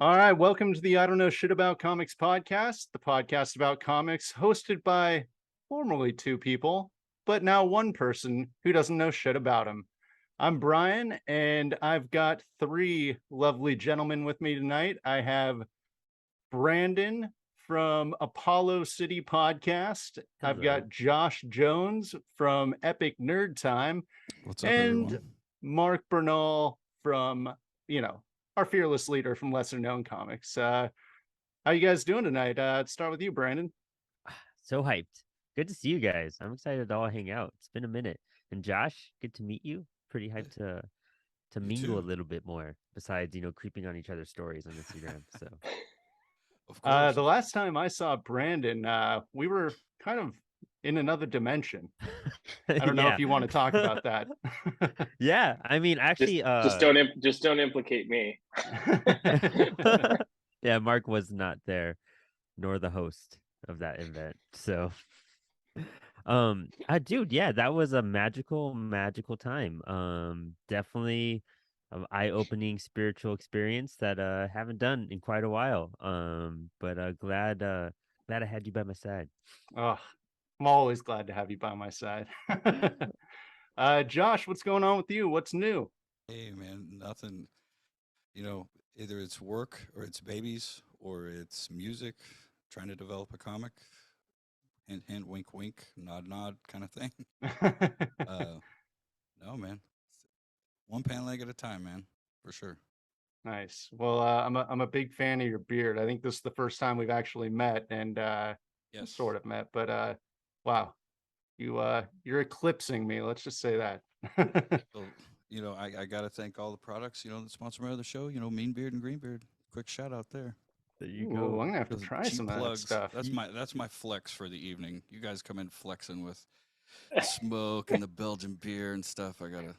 All right, welcome to the I Don't Know Shit About Comics podcast, the podcast about comics hosted by formerly two people, but now one person who doesn't know shit about them. I'm Brian, and I've got three lovely gentlemen with me tonight. I have Brandon from Apollo City Podcast. Hello. I've got Josh Jones from Epic Nerd Time. What's up, and everyone? Mark Bernal from, our fearless leader from lesser known comics. How you guys doing tonight? Let's start with you, Brandon. So hyped. Good to see you guys. I'm excited to all hang out. It's been a minute. And Josh, good to meet you. Pretty hyped to mingle a little bit more besides, creeping on each other's stories on Instagram. So Of course. The last time I saw Brandon, we were kind of in another dimension. I don't know if you want to talk about that. Yeah, I mean, actually, just don't implicate me. Yeah, Mark was not there, nor the host of that event. So, dude, yeah, that was a magical time. Definitely an eye-opening spiritual experience that haven't done in quite a while. But glad I had you by my side. Oh, I'm always glad to have you by my side. Josh, what's going on with you? What's new? Hey, man, nothing. Either it's work or it's babies or it's music, trying to develop a comic. Hint, hint, wink, wink, nod, nod kind of thing. No, man. One pan leg at a time, man, for sure. Nice. Well, I'm a big fan of your beard. I think this is the first time we've actually met, and Yes. sort of met, but wow, you're eclipsing me. Let's just say that. So, I got to thank all the products, that sponsor my other show, Mean Beard and Green Beard. Quick shout out there. There you Ooh, go. I'm gonna have to Those try cheap some of that plugs. stuff. That's my flex for the evening. You guys come in flexing with smoke and the Belgian beer and stuff. I gotta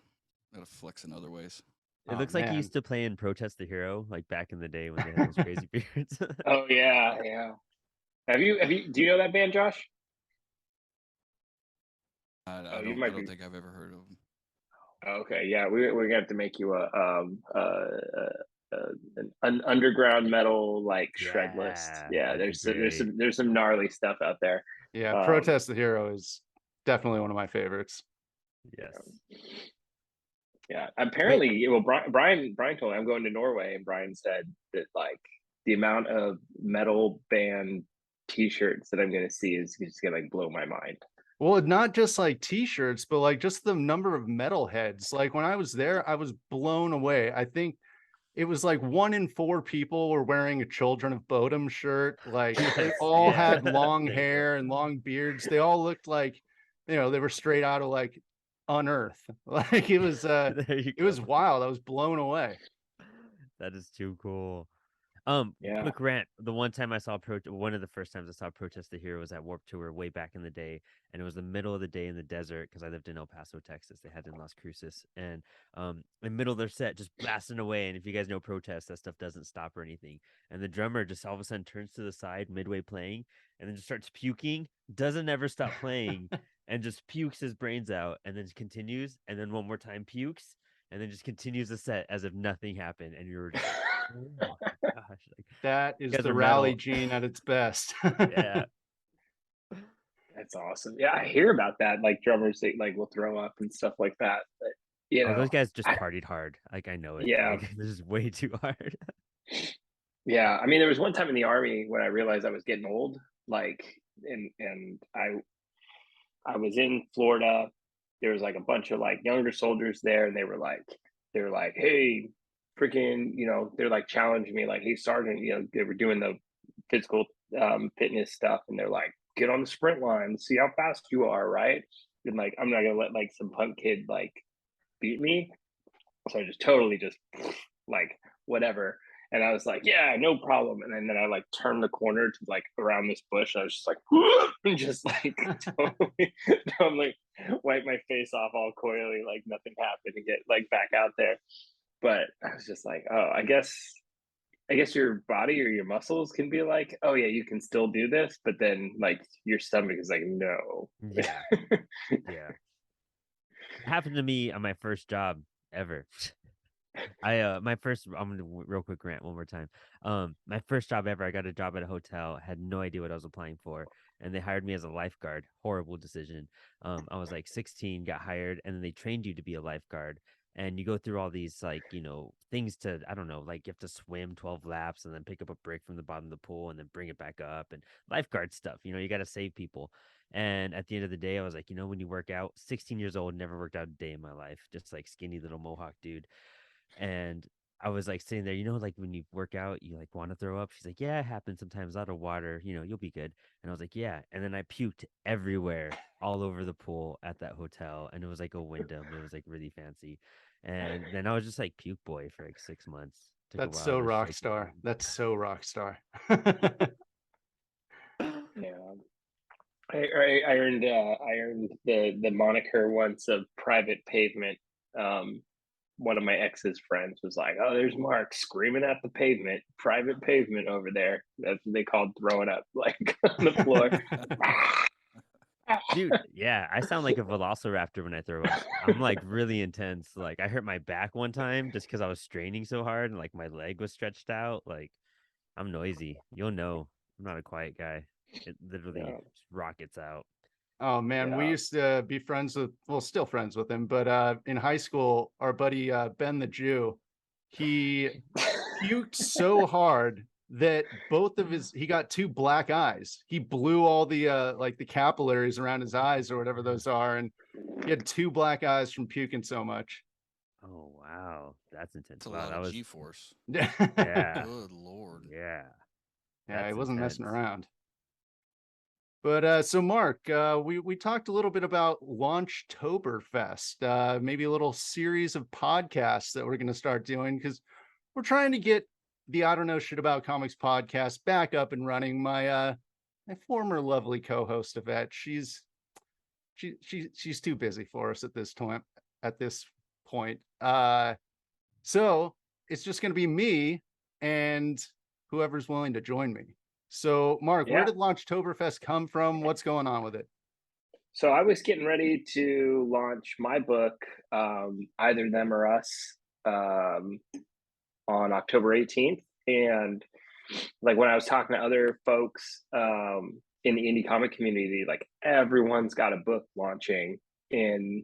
flex in other ways. It looks like you used to play in Protest the Hero, like back in the day when they had those crazy beards. Oh yeah. Do you know that band, Josh? I you don't might be- think I've ever heard of them. Okay, yeah, we're gonna have to make you an underground metal like shred list. Yeah, that'd be there's some gnarly stuff out there. Yeah, Protest the Hero is definitely one of my favorites. Yes. Yeah, apparently, well, Brian told me I'm going to Norway, and Brian said that like the amount of metal band T-shirts that I'm going to see is just going to like blow my mind. Well, not just like T-shirts, but like just the number of metalheads. Like when I was there, I was blown away. I think it was like 1 in 4 people were wearing a Children of Bodom shirt. Like they all had long hair and long beards. They all looked like, they were straight out of like Unearth. Like it was wild. I was blown away. That is too cool. Yeah. Quick rant. The one time I saw one of the first times I saw Protest the Hero was at Warped Tour way back in the day, and it was the middle of the day in the desert because I lived in El Paso, Texas. They had in Las Cruces, and in the middle of their set, just blasting away. And if you guys know Protest, that stuff doesn't stop or anything. And the drummer just all of a sudden turns to the side midway playing, and then just starts puking. Doesn't ever stop playing, and just pukes his brains out, and then continues, and then one more time pukes, and then just continues the set as if nothing happened. And you're just, oh my gosh, like, that is the rally gene at its best. Yeah. That's awesome. Yeah, I hear about that. Like drummers, they like will throw up and stuff like that. But those guys just partied hard. Like I know it. Yeah, like, this is way too hard. Yeah, I mean, there was one time in the Army when I realized I was getting old. Like, and I was in Florida. There was like a bunch of like younger soldiers there, and they were like, hey, freaking, they're like challenging me, like, hey, Sergeant, they were doing the physical fitness stuff, and they're like, get on the sprint line, see how fast you are, right? And like, I'm not gonna let like some punk kid like beat me. So I just totally just like whatever. And I was like, yeah, no problem. And then I like turned the corner to like around this bush. And I was just like, and just like totally wipe my face off all coily, like nothing happened, and get like back out there. But I was just like, oh, I guess your body or your muscles can be like, oh yeah, you can still do this, but then like your stomach is like, no. Yeah. Yeah. It happened to me on my first job ever. My first I'm gonna real quick rant one more time. My first job ever, I got a job at a hotel, had no idea what I was applying for, and they hired me as a lifeguard. Horrible decision. I was like 16, got hired, and then they trained you to be a lifeguard. And you go through all these like, things to, I don't know, like you have to swim 12 laps and then pick up a brick from the bottom of the pool and then bring it back up and lifeguard stuff. You got to save people. And at the end of the day, I was like, when you work out, 16 years old, never worked out a day in my life, just like skinny little mohawk dude. And I was like sitting there, like when you work out, you like want to throw up. She's like, yeah, it happens sometimes. A lot of water, you'll be good. And I was like, yeah. And then I puked everywhere, all over the pool at that hotel. And it was like a Wyndham. It was like really fancy. And then I was just like puke boy for like 6 months. Took a That's while so to rock shake it star. down. That's so rock star. Yeah. I earned the moniker once of private pavement. One of my ex's friends was like, "Oh, there's Mark screaming at the pavement, private pavement over there." That's what they called throwing up, like on the floor. Dude, yeah, I sound like a velociraptor when I throw up. I'm like really intense. Like I hurt my back one time just because I was straining so hard and like my leg was stretched out. Like I'm noisy. You'll know. I'm not a quiet guy. It literally Yeah, just rockets out. Oh man, we yeah. used to be friends with, well, still friends with him, but in high school, our buddy Ben the Jew, he puked so hard that he got two black eyes. He blew all the like the capillaries around his eyes or whatever those are, and he had two black eyes from puking so much. Oh wow, that's intense. It's a Wow, lot that of was G-force. yeah, Good Lord. yeah. Yeah, he That's wasn't intense. messing around. But so Mark, we talked a little bit about LaunchTober Fest, maybe a little series of podcasts that we're going to start doing because we're trying to get the I Don't Know Shit About Comics podcast back up and running. My former lovely co-host Yvette, she's too busy for us at this time. At this point, so it's just going to be me and whoever's willing to join me. So, Mark, where Yeah. did LaunchToberfest come from? What's going on with it? So I was getting ready to launch my book, Either Them or Us, um, on October 18th. And like when I was talking to other folks in the indie comic community, like everyone's got a book launching in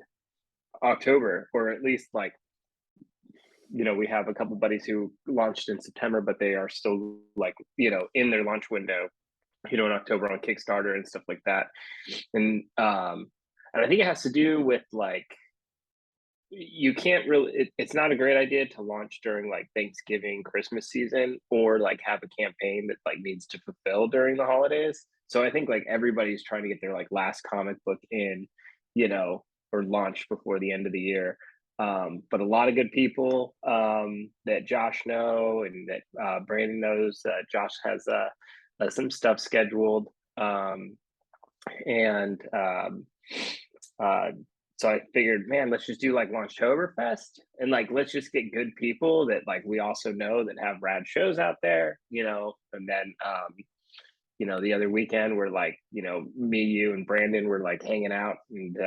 October, or at least like, we have a couple buddies who launched in September, but they are still like, in their launch window, in October on Kickstarter and stuff like that. And I think it has to do with like, you can't really, it's not a great idea to launch during like Thanksgiving, Christmas season, or like have a campaign that like needs to fulfill during the holidays. So I think like everybody's trying to get their like last comic book in, or launch before the end of the year. But a lot of good people that Josh know and that Brandon knows. Josh has some stuff scheduled, and uh, so I figured, man, let's just do like LaunchToberfest and like let's just get good people that like we also know that have rad shows out there, and then the other weekend we're like, me, you, and Brandon were like hanging out and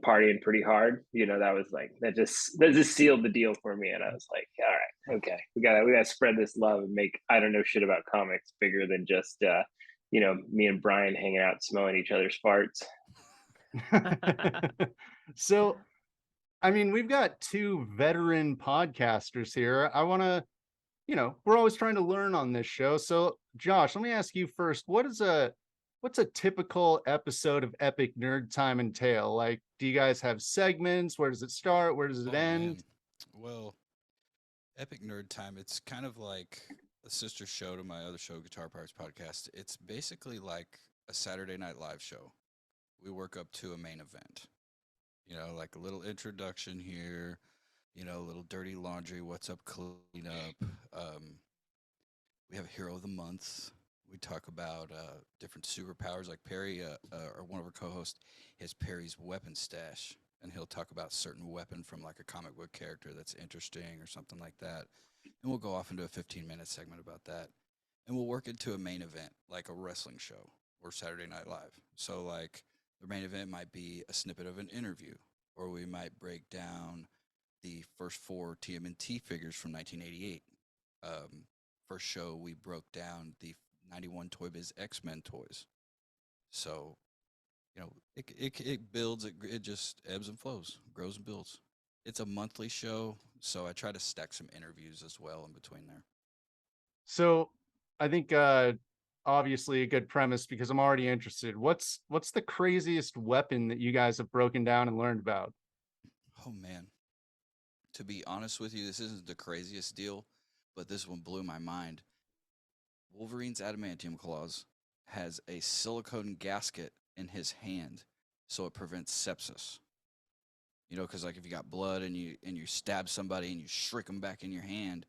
partying pretty hard. That was like that just sealed the deal for me. And I was like, all right, okay, we gotta spread this love and make I don't know shit about comics bigger than just me and Brian hanging out smelling each other's farts. So, I mean, we've got two veteran podcasters here. I want to, we're always trying to learn on this show. So, Josh, let me ask you first, what's a typical episode of Epic Nerd Time entail? Like, do you guys have segments? Where does it start? Where does it Oh man. end? Well, Epic Nerd Time, it's kind of like a sister show to my other show, Guitar Parts Podcast. It's basically like a Saturday Night Live show. We work up to a main event. Like a little introduction here, a little dirty laundry, what's up, clean up. We have Hero of the Month. We talk about different superpowers. Like Perry, or one of our co-hosts, has Perry's weapon stash, and he'll talk about a certain weapon from like a comic book character that's interesting or something like that. And we'll go off into a 15-minute segment about that. And we'll work into a main event, like a wrestling show or Saturday Night Live. So like the main event might be a snippet of an interview, or we might break down the first 4 TMNT figures from 1988. First show we broke down the 91 Toy Biz X-Men toys. So, it builds, it just ebbs and flows, grows and builds. It's a monthly show, so I try to stack some interviews as well in between there. So I think obviously a good premise because I'm already interested. What's the craziest weapon that you guys have broken down and learned about? Oh man. To be honest with you, this isn't the craziest deal, but this one blew my mind. Wolverine's adamantium claws has a silicone gasket in his hand, so it prevents sepsis. Because like if you got blood and you stab somebody and you shriek them back in your hand,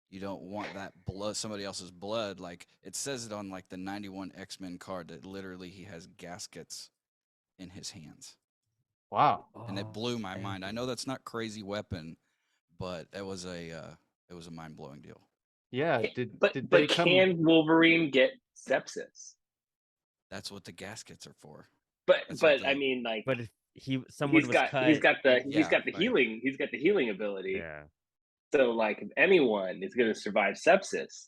you don't want that blood, somebody else's blood. Like it says it on like the 91 X-Men card that literally he has gaskets in his hands. Wow. And it blew my dang. mind. I know that's not crazy weapon, but it was a mind blowing deal. Yeah. But Did they come? can Wolverine get sepsis? That's what the gaskets are for. But That's what I the- mean, like, But if someone he's was got cut, he's got the like, healing ability. yeah. So like, if anyone is going to survive sepsis.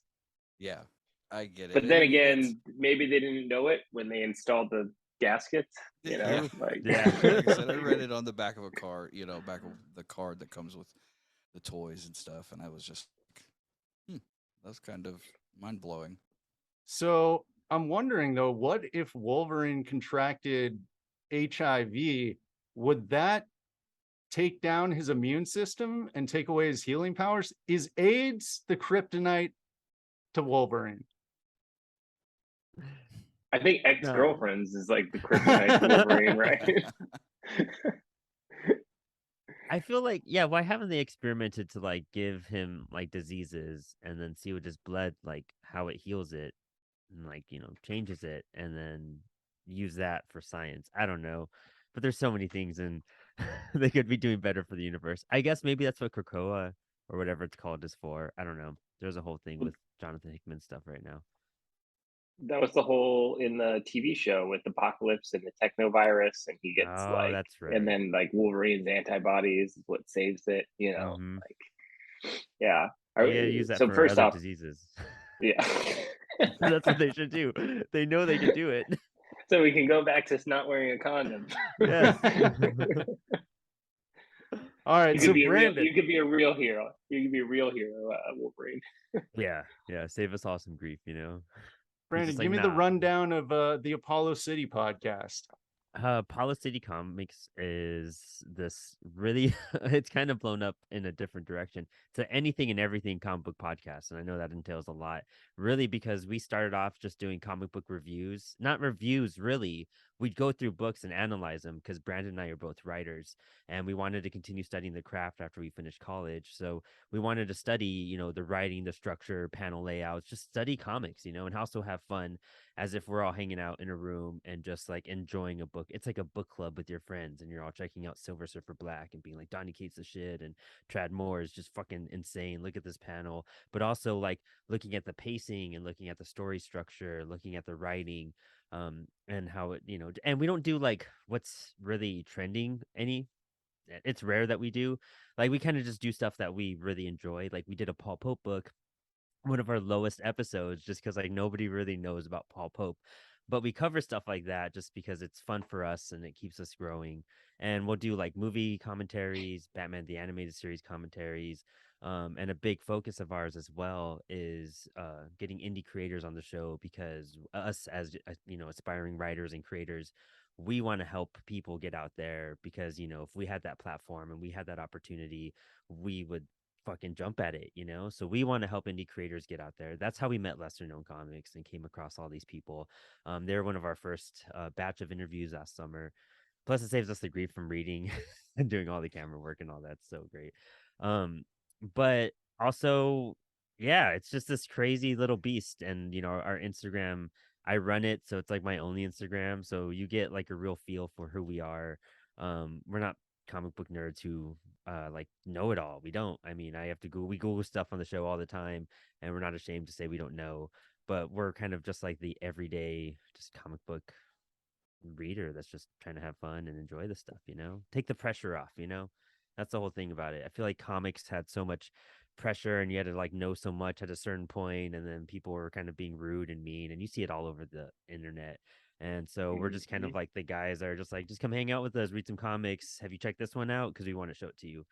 Yeah, I get it. But then I mean, again, maybe they didn't know it when they installed the gaskets. You know, yeah. like Yeah. Like I said, I read it on the back of a card, back of the card that comes with the toys and stuff, and I was just like, that's kind of mind blowing. So I'm wondering though, what if Wolverine contracted HIV? Would that take down his immune system and take away his healing powers? Is AIDS the kryptonite to Wolverine? I think No. ex-girlfriends is like the kryptonite to Wolverine, right? I feel like, yeah, why haven't they experimented to like give him like diseases and then see with his blood, like how it heals it and like, changes it and then use that for science? I don't know. But there's so many things and they could be doing better for the universe. I guess maybe that's what Krakoa or whatever it's called is for. I don't know. There's a whole thing with Jonathan Hickman stuff right now. That was the whole in the TV show with Apocalypse and the technovirus, and he gets Oh, that's right. and then like Wolverine's antibodies is what saves it. Mhm. Like, yeah. You gotta use that So for first other off, diseases. yeah. That's what they should do. They know they can do it. So we can go back to not wearing a condom. Yes. All right, You so could be Brandon, you could be a real hero. You could be a real hero, Wolverine. Yeah. Save us all some grief, He's Brandon, just give like, me the nah. rundown of the Apollo City podcast. Apollo City Comics is this really it's kind of blown up in a different direction to anything and everything comic book podcast. And I know that entails a lot, really, because we started off just doing comic book reviews, not reviews, really. We'd go through books and analyze them because Brandon and I are both writers and we wanted to continue studying the craft after we finished college. So we wanted to study, the writing, the structure, panel layouts, just study comics, and also have fun as if we're all hanging out in a room and just like enjoying a book. It's like a book club with your friends, and you're all checking out Silver Surfer Black and being like, Donny Cates the shit, and Trad Moore is just fucking insane. Look at this panel. But also like looking at the pacing and looking at the story structure, looking at the writing, and how it, and we don't do like what's really trending it's rare that we do. Like we kind of just do stuff that we really enjoy. Like we did a Paul Pope book, one of our lowest episodes, just because like nobody really knows about Paul Pope. But we cover stuff like that just because it's fun for us and it keeps us growing. And we'll do like movie commentaries, Batman the Animated Series commentaries. And a big focus of ours as well is getting indie creators on the show, because us as aspiring writers and creators, we want to help people get out there, because if we had that platform and we had that opportunity, we would fucking jump at it. So we want to help indie creators get out there. That's how we met lesser known comics and came across all these people. They're one of our first batch of interviews last summer. Plus it saves us the grief from reading and doing all the camera work and all that. So great. But also, yeah, it's just this crazy little beast. And our Instagram, I run it, so it's like my only Instagram, so you get like a real feel for who we are. We're not comic book nerds who like know it all. We don't. I mean, I have to we Google stuff on the show all the time, and we're not ashamed to say we don't know. But we're kind of just like the everyday, just comic book reader that's just trying to have fun and enjoy the stuff. Take the pressure off. That's the whole thing about it. I feel like comics had so much pressure and you had to like know so much at a certain point, and then people were kind of being rude and mean, and you see it all over the internet. And so we're just kind of like the guys that are just like, just come hang out with us, read some comics. Have you checked this one out? Because we want to show it to you.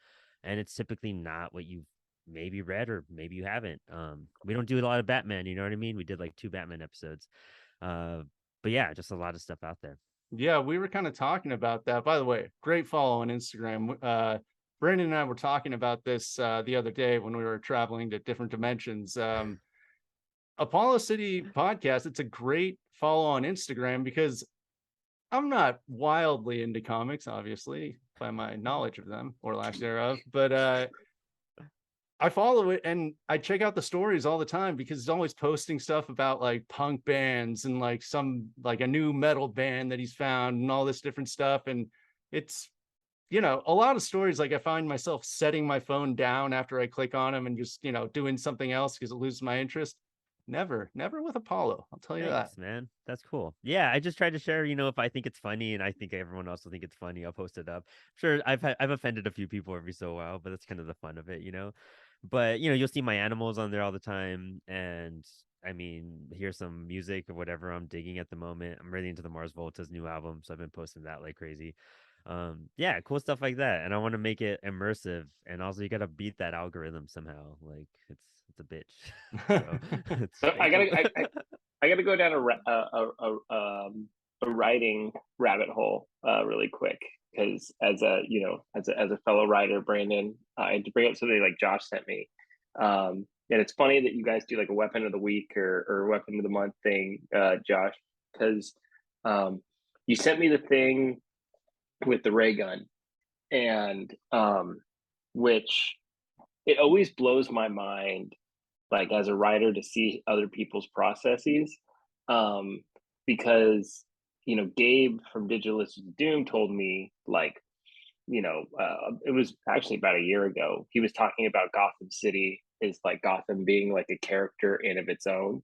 And it's typically not what you've maybe read or maybe you haven't. We don't do a lot of Batman, you know what I mean? We did like 2 Batman episodes. Uh, but yeah, just a lot of stuff out there. Yeah, we were kind of talking about that. By the way, great follow on Instagram. Brandon and I were talking about this the other day when we were traveling to different dimensions. Apollo City Podcast, it's a great follow on Instagram because I'm not wildly into comics, obviously, by my knowledge of them or lack thereof, but I follow it and I check out the stories all the time because he's always posting stuff about like punk bands and like some like a new metal band that he's found and all this different stuff. And it's, you know, a lot of stories, like I find myself setting my phone down after I click on them and just, you know, doing something else because it loses my interest. Never with Apollo. I'll tell you that. Thanks, man. That's cool. Yeah, I just try to share, if I think it's funny and I think everyone else will think it's funny, I'll post it up. Sure, I've offended a few people every so while, but that's kind of the fun of it. But you'll see my animals on there all the time, and I mean, here's some music or whatever I'm digging at the moment. I'm really into the Mars Volta's new album, so I've been posting that like crazy. Yeah, cool stuff like that. And I want to make it immersive, and also you got to beat that algorithm somehow. Like it's a bitch. So, So I thank gotta you. I gotta go down a writing rabbit hole really quick, because as a as a fellow writer, Brandon, and to bring up something like Josh sent me, and it's funny that you guys do like a weapon of the week or weapon of the month thing, Josh, because you sent me the thing with the ray gun, and which it always blows my mind, like as a writer, to see other people's processes, um because Gabe from Digital List of Doom told me, like, it was actually about a year ago, he was talking about Gotham City is like Gotham being like a character in of its own,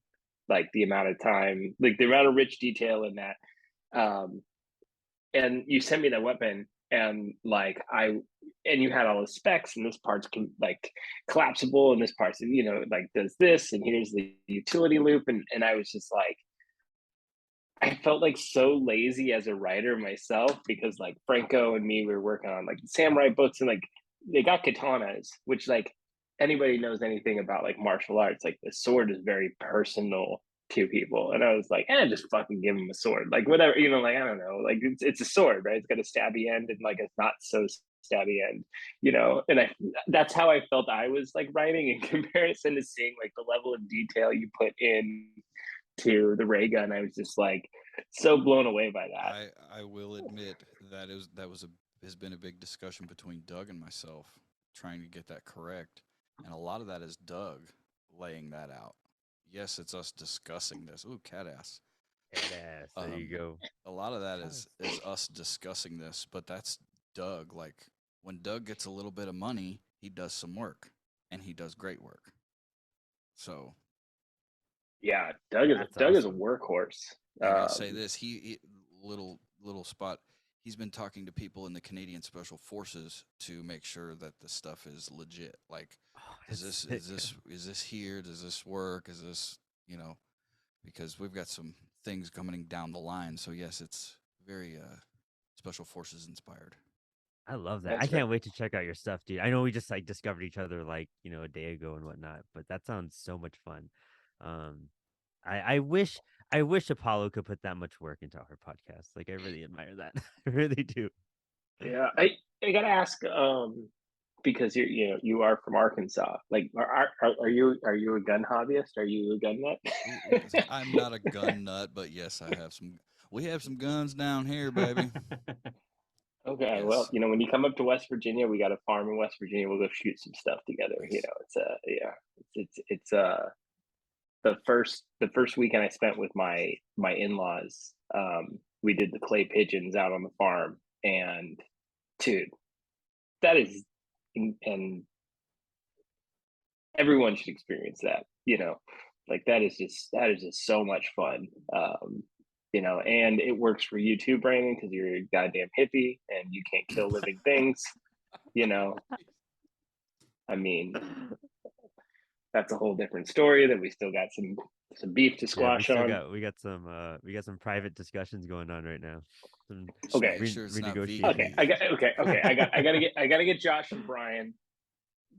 like the amount of time, like the amount of rich detail in that. And you sent me that weapon, and and you had all the specs, and this part's like collapsible, and this part's like does this, and here's the utility loop, and I was just like, I felt like so lazy as a writer myself, because like Franco and me, we were working on like samurai books, and like they got katanas, which, like, anybody knows anything about like martial arts, like the sword is very personal to people. And I was like, just fucking give him a sword, like whatever, like, I don't know, like it's a sword, right? It's got a stabby end and like a not so stabby end, and that's how I felt I was like writing, in comparison to seeing like the level of detail you put in to the ray gun. I was just like so blown away by that. I will admit that has been a big discussion between Doug and myself, trying to get that correct, and a lot of that is Doug laying that out. Yes, it's us discussing this. Ooh, cat ass. Yes, there you go. A lot of that is us discussing this, but that's Doug. Like, when Doug gets a little bit of money, he does some work, and he does great work. So Yeah, Doug is a workhorse. I gotta say this. He little spot. He's been talking to people in the Canadian Special Forces to make sure that the stuff is legit. Like, is this here? Does this work? Is this, because we've got some things coming down the line. So yes, it's very Special Forces inspired. I love that. I can't wait to check out your stuff, dude. I know we just like discovered each other like, a day ago and whatnot, but that sounds so much fun. I wish Apollo could put that much work into our podcast. Like, I really admire that. I really do. Yeah, I gotta ask, because you are from Arkansas. Like, are you a gun hobbyist? Are you a gun nut? I'm not a gun nut, but yes, I have some. We have some guns down here, baby. Okay, Yes. well, when you come up to West Virginia, we got a farm in West Virginia. We'll go shoot some stuff together. Nice. It's the first weekend I spent with my in-laws. We did the clay pigeons out on the farm, and dude, that is, and everyone should experience that. Like that is just so much fun. And it works for you too, Brandon, because you're a goddamn hippie and you can't kill living things. you know, I mean, that's a whole different story that we still got some beef to Yeah, squash on. we got some private discussions going on right now. Some Just Okay. make sure it's not renegotiation. vegan. I gotta get Josh and Brian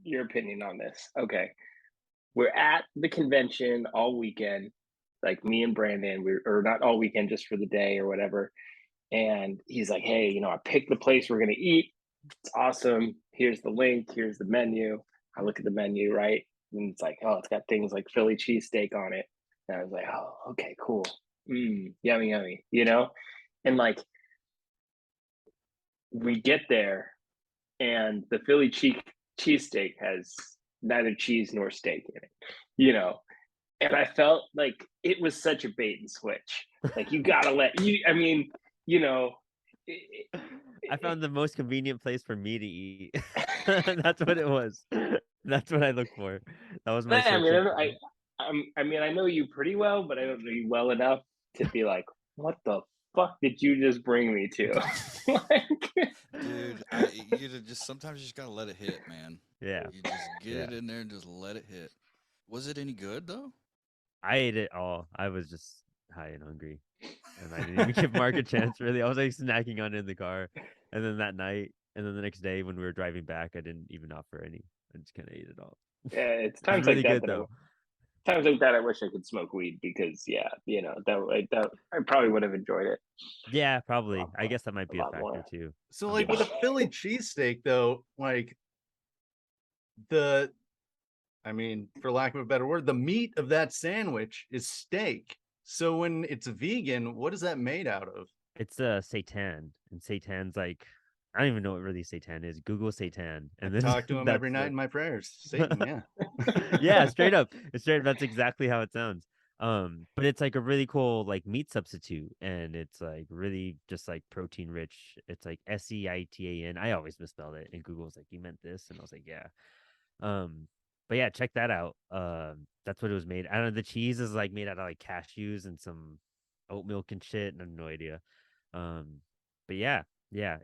your opinion on this. Okay. We're at the convention all weekend, like me and Brandon, or not all weekend, just for the day or whatever. And he's like, hey, you know, I picked the place we're gonna eat. It's awesome. Here's the link, here's the menu. I look at the menu, right? And it's like, oh, it's got things like Philly cheesesteak on it. And I was like, oh, okay, cool. Yummy, yummy, you know? And like we get there and the Philly cheesesteak has neither cheese nor steak in it, you know. And I felt like it was such a bait and switch. Like you gotta let you. I mean, you know. I found the most convenient place for me to eat. That's what it was. That's what I look for. That was my I search. mean, I mean, I know you pretty well, but I don't know you well enough to be like, what the fuck did you just bring me to? Like, Dude, sometimes you just gotta let it hit, man. Yeah. You just get it in there and just let it hit. Was it any good though? I ate it all. I was just high and hungry. And I didn't even give Mark a chance, really. I was like snacking on it in the car. And then that night, and then the next day when we were driving back, I didn't even offer any. I just kind of ate it all. yeah, it's It's times really like that good, though. times like that I wish I could smoke weed because yeah, you know, that I probably would have enjoyed it. Yeah, probably. lot I more- guess that might be a lot factor, more. too. So like with a Philly cheesesteak though, like I mean, for lack of a better word, the meat of that sandwich is steak. So when it's vegan, what is that made out of? It's seitan, and seitan's like, I don't even know what really seitan is. Google seitan, I and then talk to him every that's night in my prayers. Satan, yeah. yeah, straight up. It's straight. That's exactly how it sounds. But it's like a really cool like meat substitute, and it's like really just like protein rich. It's like Seitan. I always misspelled it, and Google's like, you meant this, and I was like, yeah. But yeah, check that out. That's what it was made. I don't know. The cheese is like made out of like cashews and some oat milk and shit, and I have no idea. But yeah,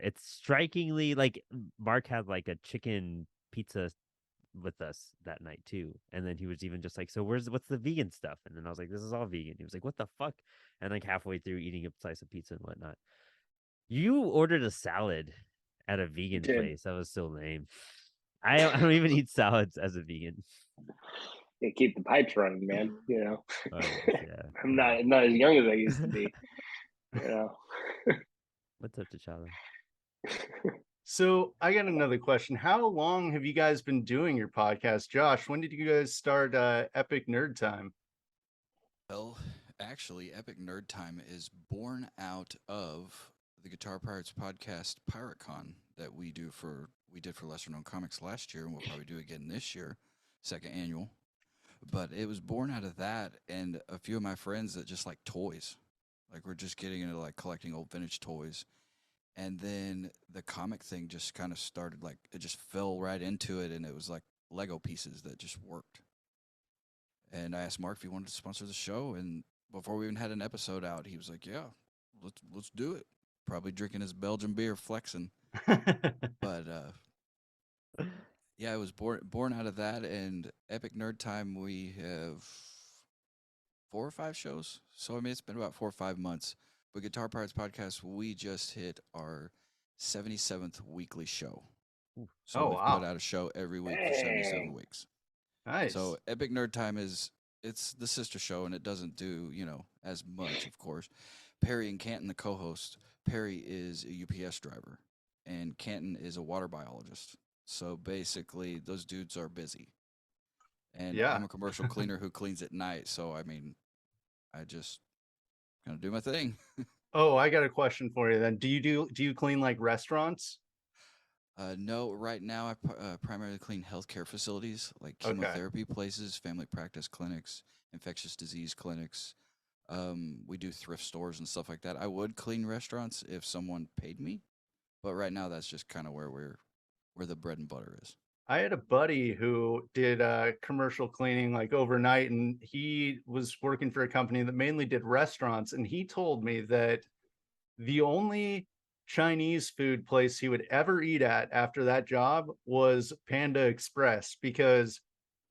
it's strikingly like Mark had like a chicken pizza with us that night too, and then he was even just like, so what's the vegan stuff? And then I was like, this is all vegan. He was like, what the fuck? And like halfway through eating a slice of pizza and whatnot, you ordered a salad at a vegan Did. place. That was so lame. I don't even eat salads as a vegan. Yeah, keep the pipes running, man. You know, Yeah. I'm not as young as I used to be. You know. What's up, T'Challa? So I got another question. How long have you guys been doing your podcast? Josh, when did you guys start Epic Nerd Time? Well, actually, Epic Nerd Time is born out of the Guitar Pirates podcast PirateCon that we did for Lesser Known Comics last year, and we'll probably do again this year, second annual. But it was born out of that and a few of my friends that just like toys. Like we're just getting into like collecting old vintage toys. And then the comic thing just kind of started, like it just fell right into it, and it was like Lego pieces that just worked. And I asked Mark if he wanted to sponsor the show, and before we even had an episode out, he was like, "Yeah, let's do it." Probably drinking his Belgian beer, flexing. But yeah, it was born out of that. And Epic Nerd Time, we have 4 or 5 shows. So I mean, it's been about 4 or 5 months. But Guitar Pirates podcast, we just hit our 77th weekly show. So Oh, we've wow. put out a show every week for 77 Dang. weeks. Nice. So Epic Nerd Time it's the sister show, and it doesn't do, as much, of course. Perry and Canton, the co-host. Perry is a UPS driver, and Canton is a water biologist. So basically, those dudes are busy. And Yeah. I'm a commercial cleaner who cleans at night. So, I mean, I just kind of do my thing. Oh, I got a question for you then. Do you clean like restaurants? No, right now I primarily clean healthcare facilities like Okay. chemotherapy places, family practice clinics, infectious disease clinics. We do thrift stores and stuff like that. I would clean restaurants if someone paid me, but right now that's just kind of where the bread and butter is. I had a buddy who did commercial cleaning like overnight, and he was working for a company that mainly did restaurants. And he told me that the only Chinese food place he would ever eat at after that job was Panda Express, because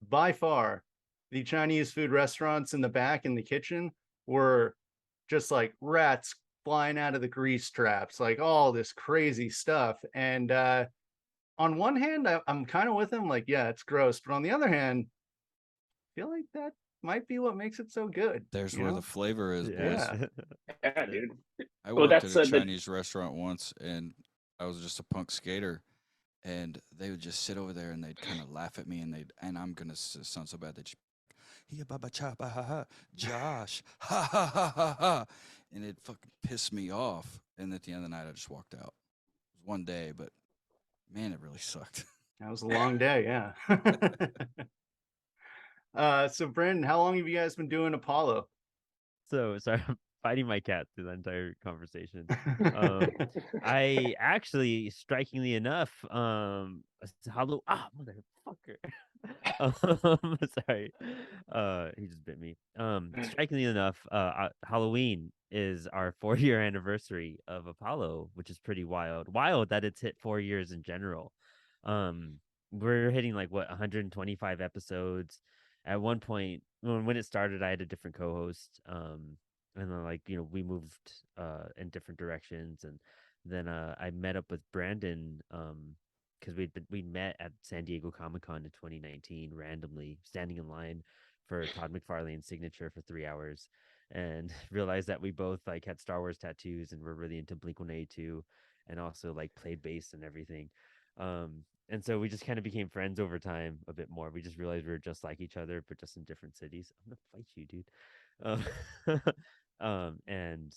by far the Chinese food restaurants in the back in the kitchen were just like rats flying out of the grease traps, like all this crazy stuff. And on one hand, I'm kind of with him, like, yeah, it's gross. But on the other hand, I feel like that might be what makes it so good. There's you where know? the flavor is, boys. Yeah. Yeah, dude. I Well, worked that's at a the Chinese restaurant once, and I was just a punk skater, and they would just sit over there and they'd kind of laugh at me, and I'm gonna sound so bad that "Hiya baba cha ba ha ha, Josh, ha ha ha ha ha," and it fucking pissed me off. And at the end of the night, I just walked out. It was one day, but man, it really sucked. That was a long day, yeah. So Brandon, how long have you guys been doing Apollo? So sorry, I'm fighting my cat through the entire conversation. I actually, strikingly enough, hello, motherfucker. Sorry, he just bit me. Strikingly enough, Halloween is our 4-year anniversary of Apollo, which is pretty wild. Wild that it's hit 4 years in general. Um, we're hitting like what 125 episodes. At one point, when it started, I had a different co-host. And then like we moved in different directions, and then I met up with Brandon because we met at San Diego Comic-Con in 2019 randomly, standing in line for Todd McFarlane's signature for 3 hours, and realized that we both like had Star Wars tattoos and were really into Blink-182, and also like played bass and everything. And so we just kind of became friends over time a bit more. We just realized we were just like each other, but just in different cities. I'm gonna fight you, dude. And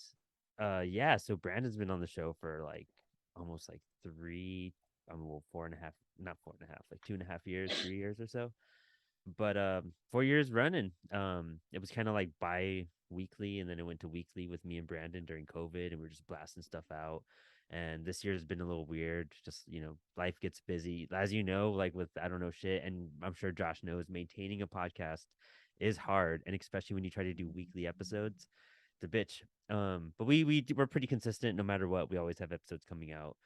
yeah, so Brandon's been on the show for like almost like three, well, 4.5, not 4.5, like 2.5 years, 3 years or so. But 4 years running. It was kind of like bi-weekly, and then it went to weekly with me and Brandon during COVID, and we are just blasting stuff out. And this year's been a little weird. Just life gets busy, as like with I don't know shit, and I'm sure Josh knows maintaining a podcast is hard, and especially when you try to do weekly episodes, it's a bitch. But we're pretty consistent no matter what. We always have episodes coming out.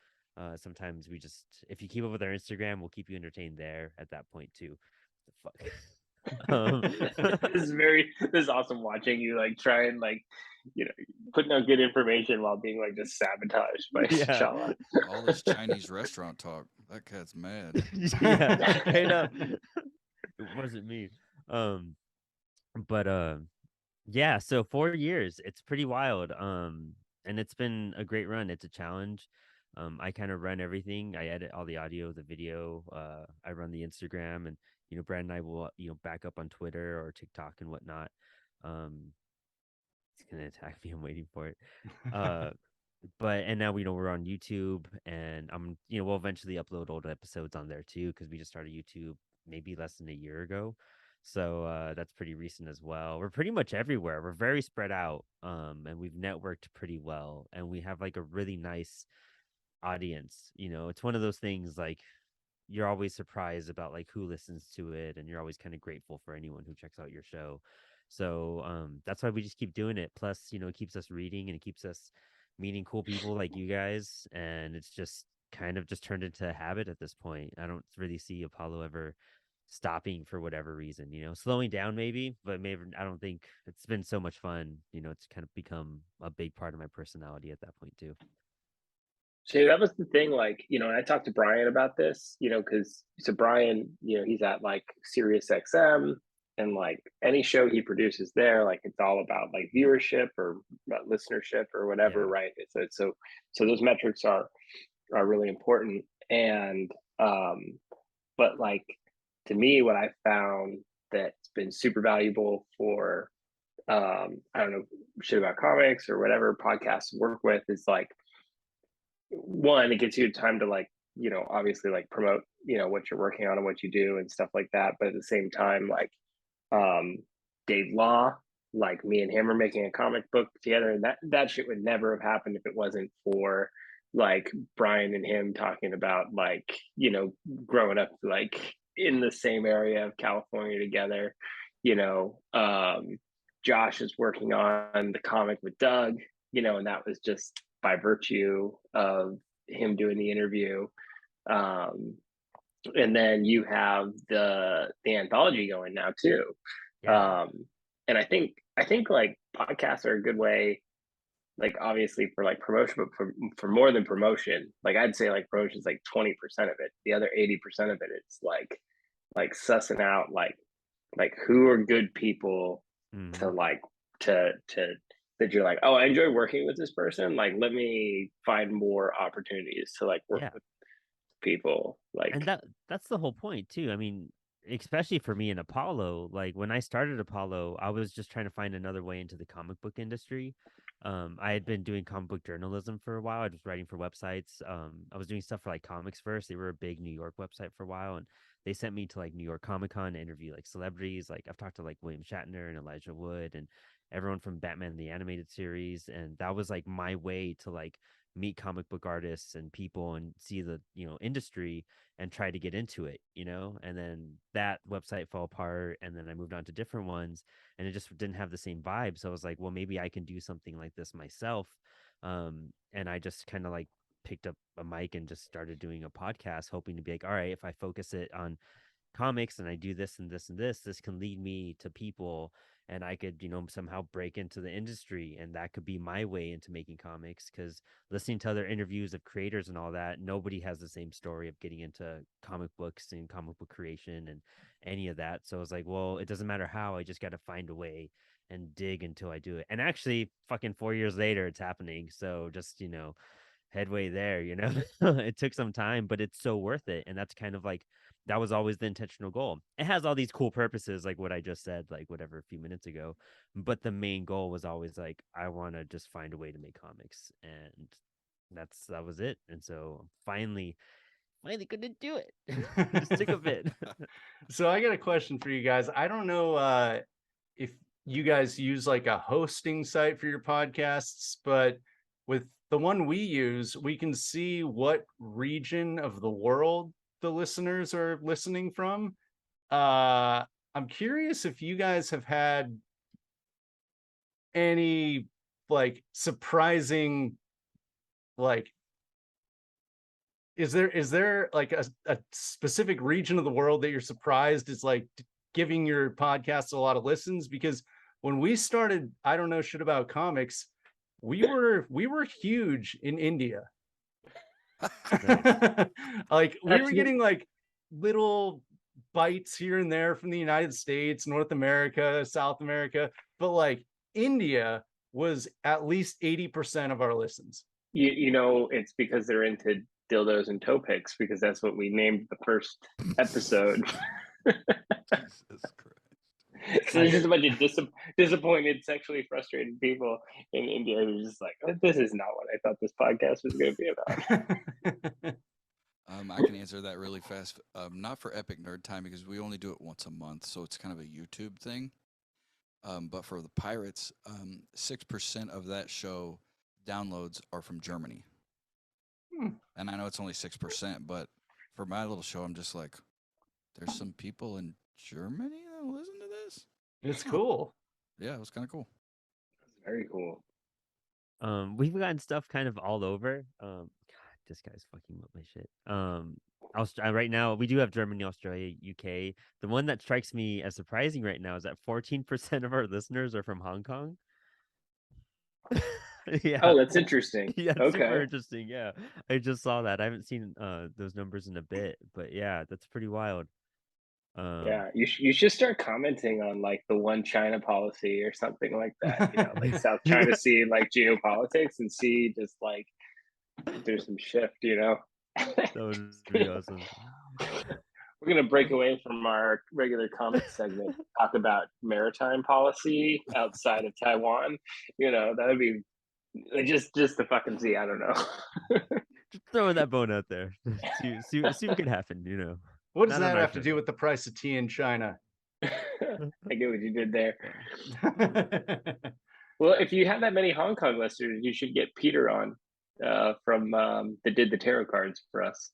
Sometimes we just, if you keep up with our Instagram, we'll keep you entertained there at that point too. The fuck. this is awesome watching you like try and like putting out good information while being like just sabotaged by Yeah. Shala. All this Chinese restaurant talk, that cat's mad. Yeah, straight up. It wasn't me. But yeah, so 4 years, it's pretty wild. And it's been a great run. It's a challenge. I kind of run everything. I edit all the audio, the video. I run the Instagram, and Brad and I will back up on Twitter or TikTok and whatnot. It's gonna attack me. I'm waiting for it. But and now we're on YouTube, and we'll eventually upload old episodes on there too, because we just started YouTube maybe less than a year ago. So that's pretty recent as well. We're pretty much everywhere. We're very spread out, and we've networked pretty well, and we have like a really nice audience. It's one of those things like you're always surprised about like who listens to it, and you're always kind of grateful for anyone who checks out your show. So that's why we just keep doing it. Plus, it keeps us reading, and it keeps us meeting cool people like you guys, and it's just kind of just turned into a habit at this point. I don't really see Apollo ever stopping for whatever reason, slowing down maybe, but maybe I don't think it's been so much fun. It's kind of become a big part of my personality at that point too. So that was the thing, like, and I talked to Brian about this, because so Brian, he's at like Sirius XM, and like any show he produces there, like it's all about like viewership or listenership or whatever, Yeah. right? So those metrics are really important. And but like to me, what I found that's been super valuable for I don't know, shit about comics or whatever podcasts work with is like, one, it gives you time to like obviously like promote what you're working on and what you do and stuff like that, but at the same time, like Dave Law, like me and him are making a comic book together, and that shit would never have happened if it wasn't for like Brian and him talking about like growing up like in the same area of California together. Josh is working on the comic with Doug, and that was just by virtue of him doing the interview. And then you have the anthology going now too. Yeah. And I think like podcasts are a good way, like obviously for like promotion, but for more than promotion, like I'd say like promotion is like 20% of it. The other 80% of it, it's like sussing out like who are good people to like to that you're like, oh, I enjoy working with this person. Like, let me find more opportunities to like work Yeah. with people. Like, And that's the whole point too. I mean, especially for me in Apollo, like when I started Apollo, I was just trying to find another way into the comic book industry. I had been doing comic book journalism for a while. I was writing for websites. I was doing stuff for like Comics First. They were a big New York website for a while, and they sent me to like New York Comic Con to interview like celebrities. Like I've talked to like William Shatner and Elijah Wood and everyone from Batman the Animated Series, and that was like my way to like meet comic book artists and people and see the industry and try to get into it, and then that website fell apart, and then I moved on to different ones, and it just didn't have the same vibe. So I was like, well, maybe I can do something like this myself. And I just kind of like picked up a mic and just started doing a podcast, hoping to be like, all right, if I focus it on comics and I do this and this and this can lead me to people, and I could, somehow break into the industry, and that could be my way into making comics. Because listening to other interviews of creators and all that, nobody has the same story of getting into comic books and comic book creation and any of that. So I was like, well, it doesn't matter how, I just got to find a way and dig until I do it. And actually, fucking 4 years later, it's happening. So just, headway there, it took some time, but it's so worth it. And that's kind of like, that was always the intentional goal. It has all these cool purposes, like what I just said, like whatever, a few minutes ago. But the main goal was always like, I want to just find a way to make comics. And that was it. And so I'm finally gonna do it. Just took a bit. So I got a question for you guys. I don't know if you guys use like a hosting site for your podcasts, but with the one we use, we can see what region of the world the listeners are listening from. I'm curious if you guys have had any like surprising, like, is there like a specific region of the world that you're surprised is like giving your podcast a lot of listens? Because when we started, I don't know shit about comics, we were huge in India. Like we were getting like little bites here and there from the United States, North America, South America, but like India was at least 80% of our listens. It's because they're into dildos and toe picks, because that's what we named the first episode. Jesus Christ. So there's just a bunch of disappointed, sexually frustrated people in India who's just like, oh, this is not what I thought this podcast was going to be about. I can answer that really fast. Not for Epic Nerd Time, because we only do it once a month, so it's kind of a YouTube thing. But for the Pirates, 6% of that show downloads are from Germany. And I know it's only 6%, but for my little show, I'm just like, there's some people in Germany that listen to this? It's cool. Yeah, it was kind of cool. Very cool. We've gotten stuff kind of all over. God, this guy's fucking up my shit. Right now we do have Germany, Australia, UK. The one that strikes me as surprising right now is that 14% of our listeners are from Hong Kong. Yeah. Oh, that's interesting. Yeah, it's Okay. super interesting. Yeah, I just saw that. I haven't seen those numbers in a bit, but yeah, that's pretty wild. Yeah, you should start commenting on like the one China policy or something like that. Like South China Sea, like geopolitics, and see just like if there's some shift. That would be awesome. We're gonna break away from our regular comic segment, talk about maritime policy outside of Taiwan. That would be just to fucking see. I don't know. Just throwing that bone out there. See what could happen. What does Not on that our have to show. do with the price of tea in China? I get what you did there. Well, if you have that many Hong Kong listeners, you should get Peter on from that did the tarot cards for us.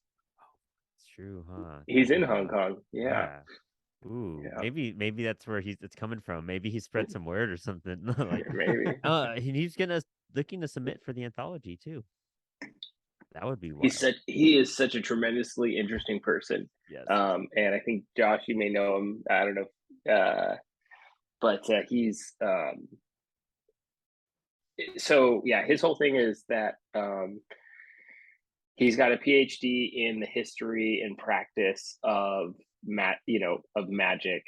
It's true, huh? He's in Hong Kong. Yeah. Ooh, Yeah. maybe that's where it's coming from. Maybe he spread some word or something. Like, Maybe. he's gonna looking to submit for the anthology too. That would be wild. He is such a tremendously interesting person. Yes. And I think Josh, you may know him. I don't know, but he's so yeah. His whole thing is that he's got a PhD in the history and practice of magic,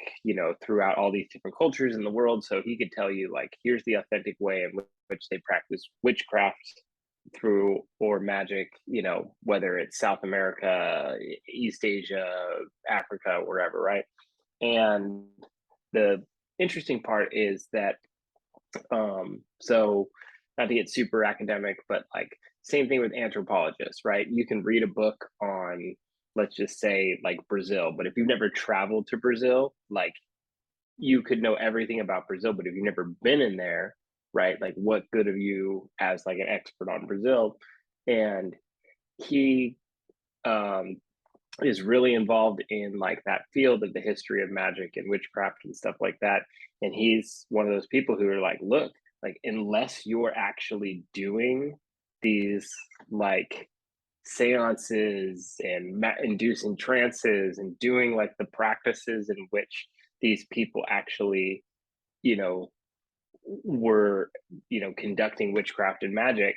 throughout all these different cultures in the world. So he could tell you, like, here's the authentic way in which they practice witchcraft through, or magic, whether it's South America, East Asia, Africa, wherever, right? And the interesting part is that, so not to get super academic, but like, same thing with anthropologists, right? You can read a book on, let's just say, like Brazil, but if you've never traveled to Brazil, like, you could know everything about Brazil, but if you've never been in there, right? Like, what good of you as like an expert on Brazil? And he is really involved in like that field of the history of magic and witchcraft and stuff like that. And he's one of those people who are like, look, like, unless you're actually doing these like seances and inducing trances and doing like the practices in which these people actually, were, conducting witchcraft and magic,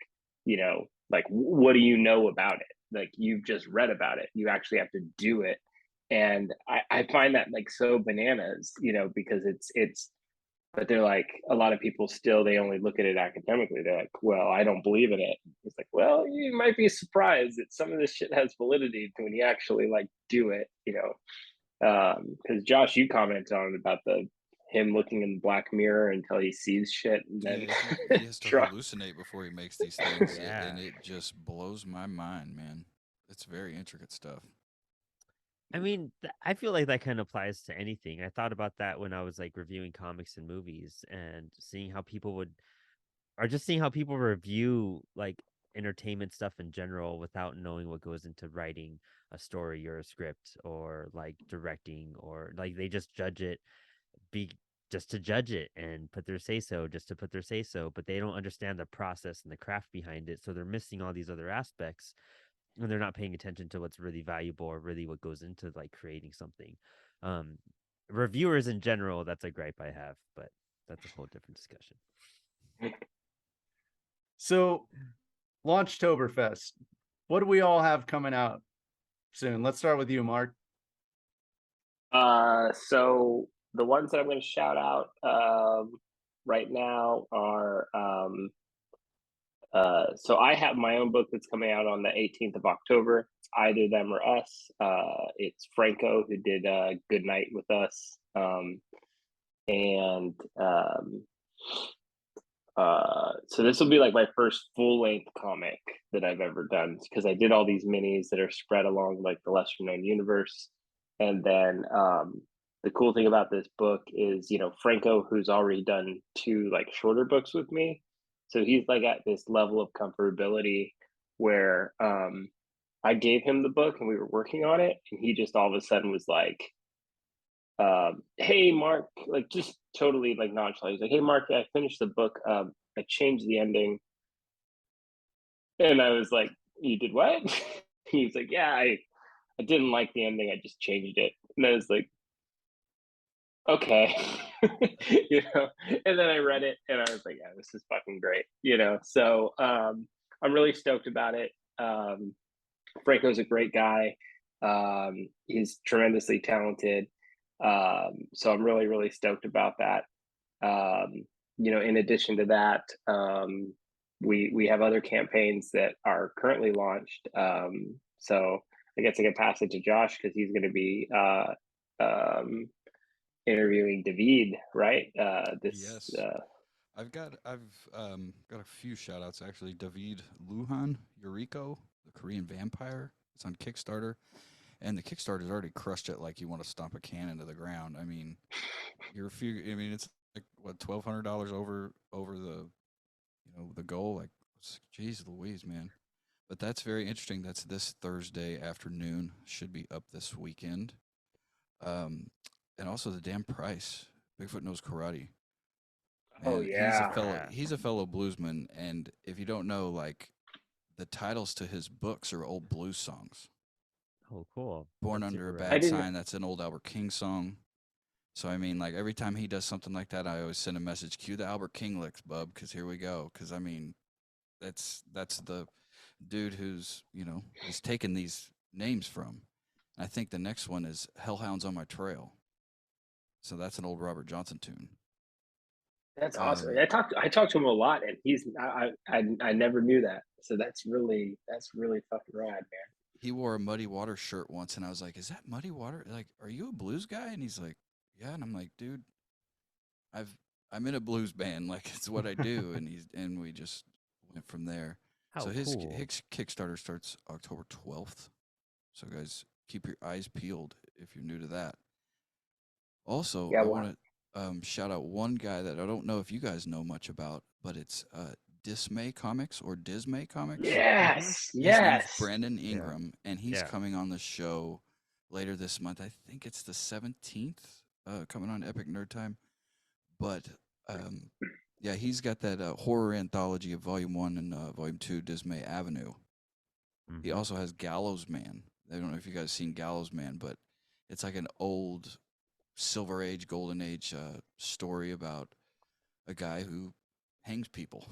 like, what do you know about it? Like, you've just read about it. You actually have to do it. And I find that like so bananas, because it's, but they're like, a lot of people still, they only look at it academically. They're like, well, I don't believe in it. It's like, well, you might be surprised that some of this shit has validity when you actually like do it, because Josh, you commented on about him looking in the black mirror until he sees shit, and then he has to hallucinate before he makes these things. Yeah. And it just blows my mind, man. It's very intricate stuff. I mean, I feel like that kind of applies to anything. I thought about that when I was like reviewing comics and movies and seeing how people review like entertainment stuff in general without knowing what goes into writing a story or a script or like directing, or like they just judge it just to judge it and put their say so just to put their say so, but they don't understand the process and the craft behind it. So they're missing all these other aspects, and they're not paying attention to what's really valuable or really what goes into like creating something. Reviewers in general, that's a gripe I have, but that's a whole different discussion. So, LaunchTober Fest, what do we all have coming out soon? Let's start with you, Mark. So the ones that I'm going to shout out right now are so I have my own book that's coming out on the 18th of October. It's Either Them or Us. It's Franco who did Good Night with us. So this will be like my first full-length comic that I've ever done, because I did all these minis that are spread along like the lesser known universe. And then the cool thing about this book is, Franco, who's already done 2 like shorter books with me, so he's like at this level of comfortability where I gave him the book and we were working on it, and he just all of a sudden was like, hey Mark, like, just totally like nonchalant. He's like, hey Mark, I finished the book. I changed the ending. And I was like, you did what? He's like, yeah, I didn't like the ending. I just changed it. And I was like, okay. And then I read it and I was like, yeah, this is fucking great. So I'm really stoked about it. Franco's a great guy. He's tremendously talented. So I'm really, really stoked about that. In addition to that, we have other campaigns that are currently launched. So I guess I can pass it to Josh because he's going to be interviewing David, right? Yes. I've got a few shout outs actually. David Luhan, Yuriko, the Korean vampire. It's on Kickstarter. And the Kickstarter's already crushed it like you want to stomp a can into the ground. I mean, it's like what, $1,200 over the the goal. Like, geez Louise, man. But that's very interesting. That's this Thursday afternoon. Should be up this weekend. And also the damn price. Bigfoot Knows Karate. Oh, And yeah. he's a fellow bluesman. And if you don't know, like the titles to his books are old blues songs. Oh, cool. Born That's Under a super I Bad rad. didn't. Sign, that's an old Albert King song. So I mean, like every time he does something like that, I always send a message: "Cue the Albert King licks, bub," because here we go. Because I mean, that's the dude who's he's taken these names from. I think the next one is Hellhounds on My Trail. So that's an old Robert Johnson tune. That's awesome. Um, I talked to him a lot, and I never knew that. So that's really fucking rad, man. he wore a Muddy Water shirt once, and I was like, "Is that Muddy Water? Like, are you a blues guy?" And he's like, "Yeah." And I'm like, "Dude, I've I'm in a blues band. Like, it's what I do." And we just went from there. So How his cool. Kickstarter starts October 12th. So guys, keep your eyes peeled if you're new to that. Also, Yeah, I well, want to shout out one guy that I don't know if you guys know much about, but it's Dismay Comics or Dismay Comics. yes, His name's yes. Brandon Yeah. Ingram, and he's Yeah. coming on the show later this month. I think it's the 17th, coming on Epic Nerd Time. But um, yeah, he's got that horror anthology of Volume 1 and Volume 2, Dismay Avenue. He Mhm. also has Gallows Man. I don't know if you guys seen Gallows Man, but it's like an old Silver Age, Golden Age story about a guy who hangs people,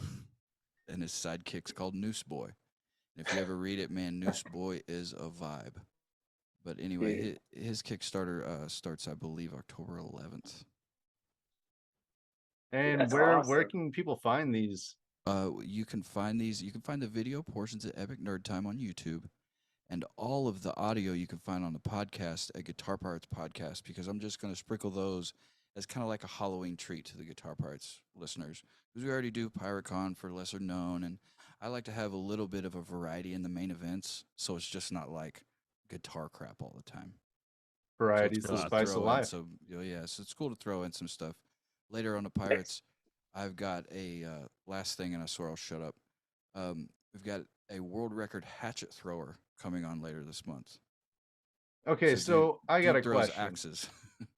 and his sidekick's called Noose Boy. And if you ever read it, man, Noose Boy is a vibe. But anyway, Dude, his Kickstarter starts, I believe, October 11th. And that's where awesome. can people find these? You can find these. You can find the video portions at Epic Nerd Time on YouTube, and all of the audio you can find on the podcast at Guitar Parts Podcast. Because I'm just going to sprinkle those as kind of like a Halloween treat to the Guitar Parts listeners, because we already do PyroCon for lesser known, and I like to have a little bit of a variety in the main events, so it's just not like guitar crap all the time. So it's Varieties the That's cool to spice of awesome. throw in life. some, yeah. So it's cool to throw in some stuff. Later on the Nice. Pirates, I've got a last thing, and I swear I'll shut up. We've got a world record hatchet thrower coming on later this month. Okay, So dude, so I got a dude throws question. axes.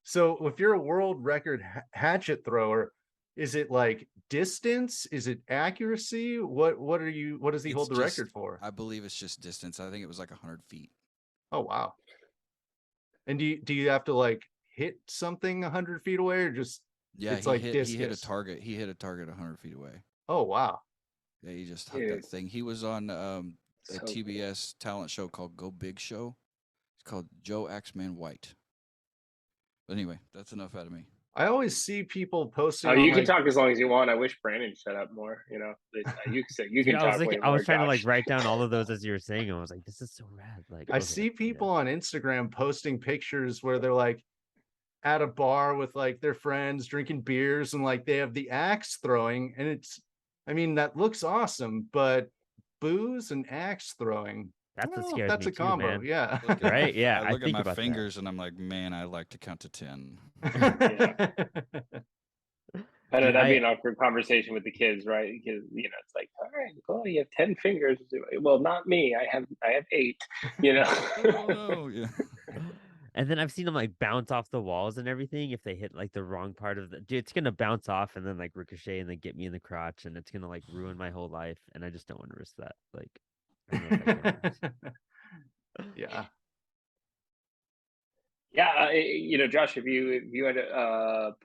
So if you're a world record hatchet thrower, is it like distance? Is it accuracy? What are you? What does he It's hold the just, record for? I believe it's just distance. I think it was like 100 feet. Oh wow! And do you have to like hit something 100 feet away, or just Yeah, it's like he hit a discus? target. He hit a target 100 feet away. Oh wow! Yeah, he just hucked Dude, that thing. He was on a so cool. TBS talent show called Go Big Show. It's called Joe Axeman White. But anyway, that's enough out of me. I always see people posting Oh, on you can like talk as long as you want. I wish Brandon shut up more. You Dude, can I was talk like, way I more, was trying to like Josh. write down all of those as you were saying. I was like, this is so rad. Like, I okay, see yeah. people on Instagram posting pictures where they're like at a bar with like their friends drinking beers and like they have the axe throwing, and I mean, that looks awesome, but booze and axe throwing, I That's don't what know if scares that's me a too, combo. man. Yeah. Right? Yeah, I I look at think my about fingers and I'm like, man, I like to count to 10. Yeah. I know Dude, that'd be an awkward conversation with the kids, right? Because it's like, all right, well, you have 10 fingers. Well, not me. I have 8. You know. Oh no, yeah. and then I've seen them like bounce off the walls and everything if they hit like the wrong part of the. Dude, it's gonna bounce off and then like ricochet and then get me in the crotch and it's gonna like ruin my whole life and I just don't want to risk that. Like, I don't know if I can. Yeah. Yeah, Josh, if you had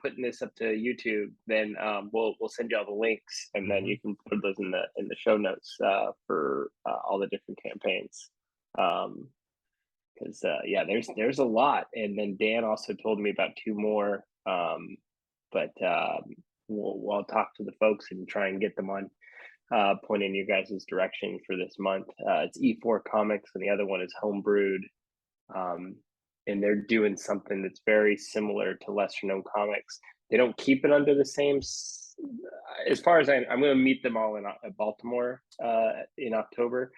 putting this up to YouTube, then we'll send you all the links, and then you can put those in the show notes for all the different campaigns. Because yeah, there's a lot, and then Dan also told me about 2 more. But we'll talk to the folks and try and get them on point in your guys' direction for this month. It's E4 Comics, and the other one is Homebrewed. And they're doing something that's very similar to lesser known comics. They don't keep it under the same. As far as I'm going to meet them all in Baltimore in October.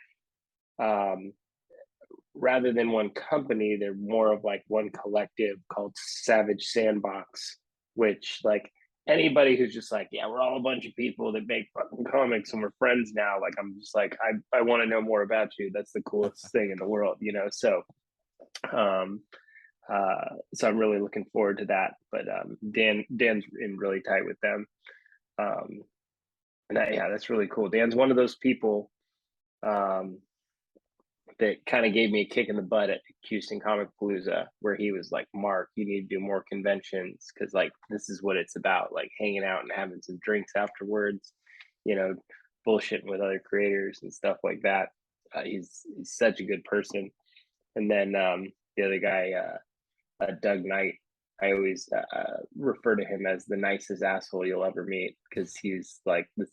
Rather than one company, they're more of like one collective called Savage Sandbox, which like anybody who's just like, yeah, we're all a bunch of people that make fucking comics and we're friends now. Like, I'm just like, I want to know more about you. That's the coolest thing in the world, So, so I'm really looking forward to that. But Dan's in really tight with them. And yeah, that's really cool. Dan's one of those people um, that kind of gave me a kick in the butt at Houston Comic Palooza, where he was like, "Mark, you need to do more conventions because like this is what it's about, like hanging out and having some drinks afterwards, you know, bullshitting with other creators and stuff like that." He's such a good person. And then the other guy, Doug Knight, I always refer to him as the nicest asshole you'll ever meet because he's like this.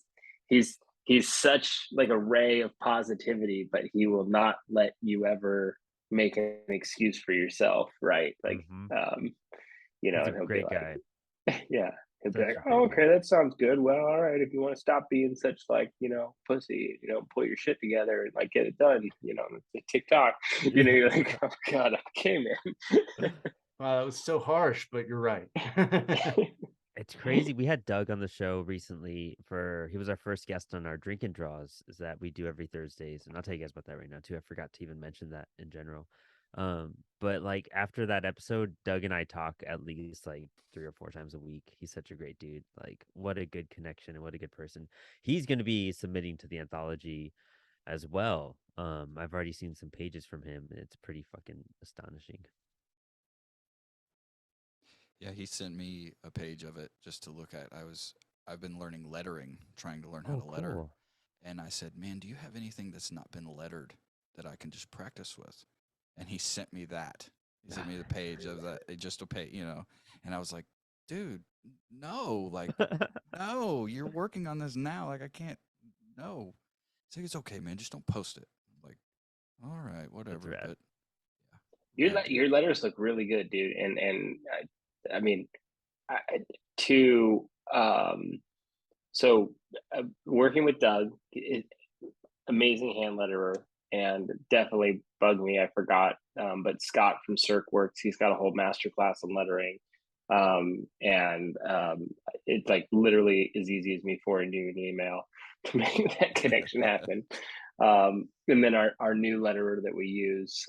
He's such like a ray of positivity, but he will not let you ever make an excuse for yourself, right? Like, Mm-hmm. He's a and he'll be great guy. like, yeah, he'll be Such like, a oh, great guy. okay, that sounds good. Well, all right, if you want to stop being such like, pussy, pull your shit together and like get it done, TikTok, you're like, oh God, okay, man. Wow, that was so harsh, but you're right. It's crazy. We had Doug on the show recently he was our first guest on our drink and draws is that we do every Thursdays. And I'll tell you guys about that right now too. I forgot to even mention that in general. But like after that episode, Doug and I talk at least like 3 or 4 times a week. He's such a great dude. Like what a good connection and what a good person. He's going to be submitting to the anthology as well. I've already seen some pages from him and it's pretty fucking astonishing. Yeah, he sent me a page of it just to look at. I've been learning lettering, trying to learn how Oh, to letter. cool. And I said, "Man, do you have anything that's not been lettered that I can just practice with?" And he sent me that. He sent me the page of that just to pay, And I was like, "Dude, no, like no, you're working on this now. Like I can't no." He's like, "It's okay, man. Just don't post it." I'm like, all right, That's whatever, rad. but yeah. Your letters look really good, dude. And I mean, I, to so working with Doug, amazing hand letterer, and definitely bugged me. I forgot, but Scott from Cirque Works, he's got a whole master class on lettering, and it's like literally as easy as me forwarding you an email to make that connection happen. And then our new letterer that we use,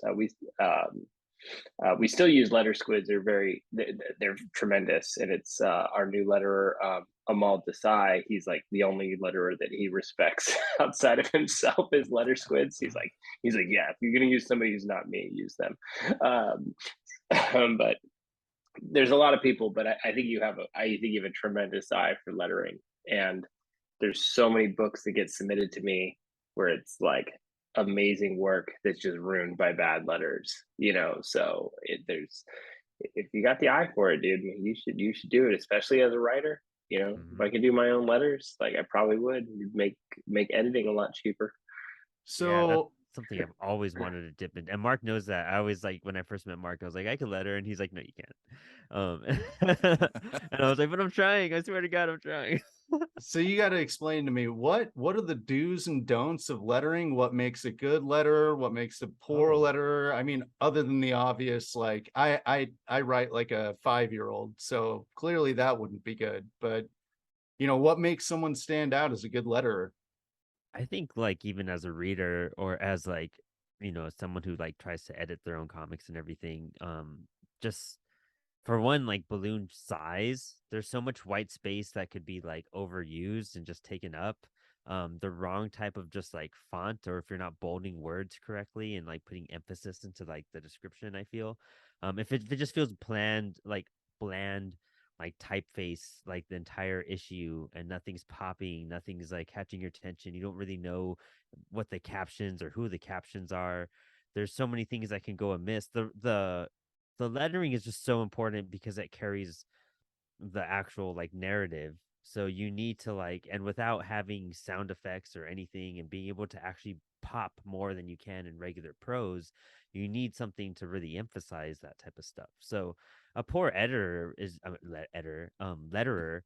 we still use letter squids. They're tremendous, and it's our new letterer, Amal Desai. He's like the only letterer that he respects outside of himself is letter squids. He's like, yeah, if you're gonna use somebody who's not me, use them. But there's a lot of people, but I think you have a tremendous eye for lettering, and there's so many books that get submitted to me where it's like amazing work that's just ruined by bad letters, so there's if you got the eye for it, dude, you should do it, especially as a writer. If I Mhm. could do my own letters, like I probably would. You'd make editing a lot cheaper. Yeah, that's So something I've always wanted to dip in. And Mark knows that. I always like when I first met Mark, I was like, I could letter, and he's like, no, you can't. And I was like, but I'm trying. I swear to God, I'm trying. so you got to explain to me what are the do's and don'ts of lettering? What makes a good letterer? What makes a poor Oh, letterer? I mean, other than the obvious, like I write like a 5-year-old, so clearly that wouldn't be good. But what makes someone stand out as a good letterer? I think like even as a reader or as like, someone who like tries to edit their own comics and everything, just for one, like balloon size, there's so much white space that could be like overused and just taken up. The wrong type of just like font, or if you're not bolding words correctly and like putting emphasis into like the description, I feel. If it just feels bland, like typeface, like the entire issue, and nothing's popping, nothing's like catching your attention. You don't really know what the captions or who the captions are. There's so many things that can go amiss. The lettering is just so important because it carries the actual like narrative. So you need to like, and without having sound effects or anything and being able to actually pop more than you can in regular prose, you need something to really emphasize that type of stuff. So a poor editor is letterer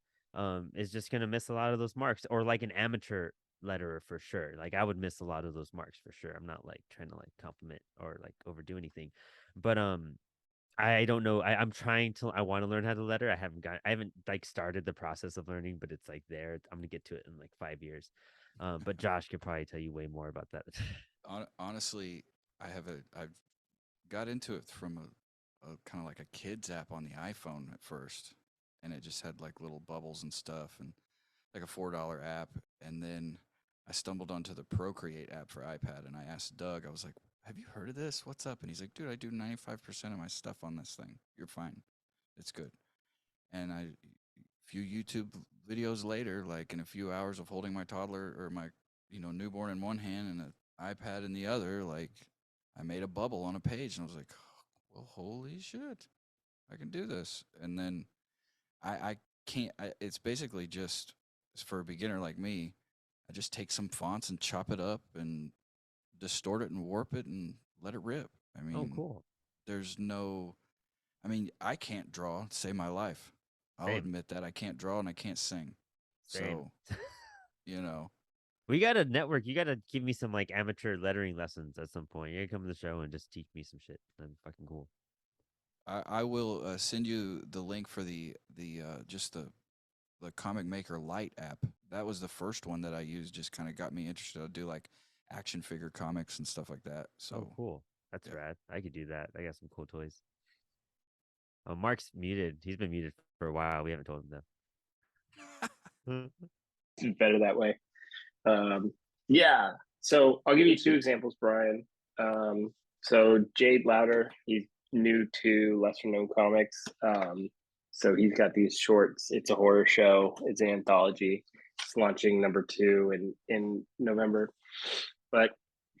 is just going to miss a lot of those marks, or like an amateur letterer for sure. Like I would miss a lot of those marks for sure. I'm not like trying to like compliment or like overdo anything, but I don't know. I'm trying to. I want to learn how to letter. I haven't like started the process of learning, but it's like there. I'm gonna get to it in like 5 years. But Josh could probably tell you way more about that. Honestly, I've got into it from a kind of like a kids app on the iPhone at first, and it just had like little bubbles and stuff. And like a $4 app, and then I stumbled onto the Procreate app for iPad, and I asked Doug, I was like, "Have you heard of this? What's up?" And he's like, "Dude, I do 95% of my stuff on this thing. You're fine. It's good." And a few YouTube videos later, like in a few hours of holding my toddler or my newborn in one hand and an iPad in the other, like I made a bubble on a page, and I was like, "Oh, well, holy shit, I can do this." And then I can't. It's basically just for a beginner like me. I just take some fonts and chop it up and distort it and warp it and let it rip. I Oh, mean, cool. there's no. I mean, I can't draw to save my life. I'll Same. admit that I can't draw and I can't sing. Same. So, you know, We got to network. You got to give me some like amateur lettering lessons at some point. You gotta come to the show and just teach me some shit. That'd be fucking cool. I will send you the link for the just the Comic Maker Lite app. That was the first one that I used. Just kind of got me interested. I do like action figure comics and stuff like that. Oh, So, cool. That's yeah. rad. I could do that. I got some cool toys. Oh, Mark's muted. He's been muted for a while. We haven't told him though. It's better that way. Yeah. So I'll give you two examples, Brian. So Jade Louder, he's new to lesser known comics. So he's got these shorts. It's a horror show. It's an anthology. It's launching number 2 in November. But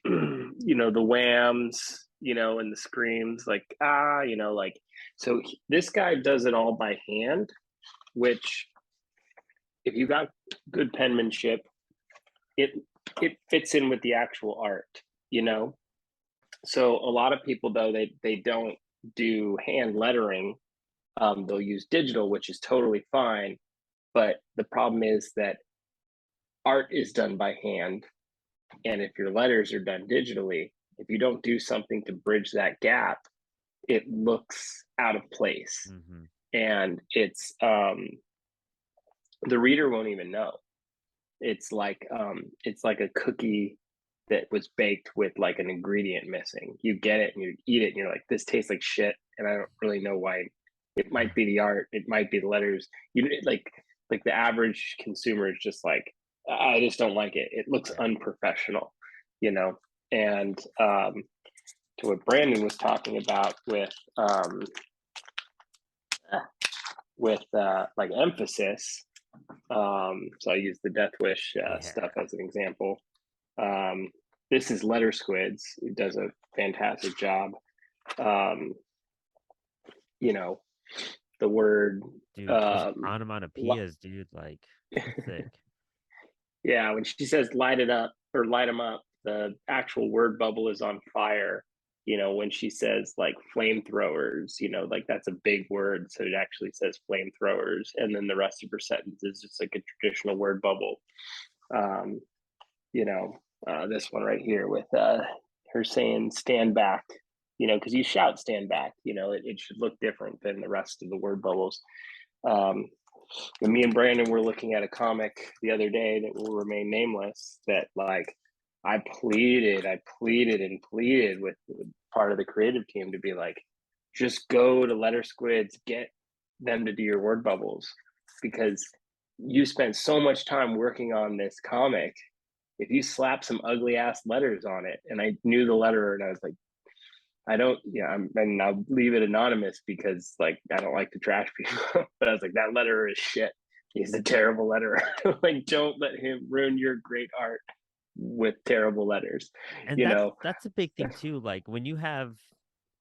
the whams, and the screams, like like so. This guy does it all by hand, which if you got good penmanship, it it fits in with the actual art, so a lot of people, though, they don't do hand lettering. They'll use digital, which is totally fine, but the problem is that art is done by hand, and if your letters are done digitally, if you don't do something to bridge that gap, it looks out of place, Mm-hmm. and it's the reader won't even know. It's like a cookie that was baked with like an ingredient missing. You get it and you eat it and you're like, this tastes like shit, and I don't really know why. It might be the art, it might be the letters. Like the average consumer is just like, I just don't like it. It looks unprofessional, you know. And to what Brandon was talking about with like emphasis. So I use the Death Wish stuff as an example. This is Letter Squids. It does a fantastic job. The word. Dude, those onomatopoeias, dude, like sick. Yeah, when she says light it up or light them up, the actual word bubble is on fire. When she says like flamethrowers, like that's a big word. So it actually says flamethrowers. And then the rest of her sentence is just like a traditional word bubble. This one right here with her saying stand back, because you shout stand back, it should look different than the rest of the word bubbles. And me and Brandon were looking at a comic the other day that will remain nameless that like I pleaded and pleaded with part of the creative team to be like, just go to Letter Squids, get them to do your word bubbles, because you spent so much time working on this comic. If you slap some ugly ass letters on it, and I knew the letterer, and I was like, I don't, and I'll leave it anonymous because like I don't like to trash people. But I was like, that letterer is shit. He's a terrible letterer. Like, don't let him ruin your great art with terrible letters. And that's a big thing too. Like when you have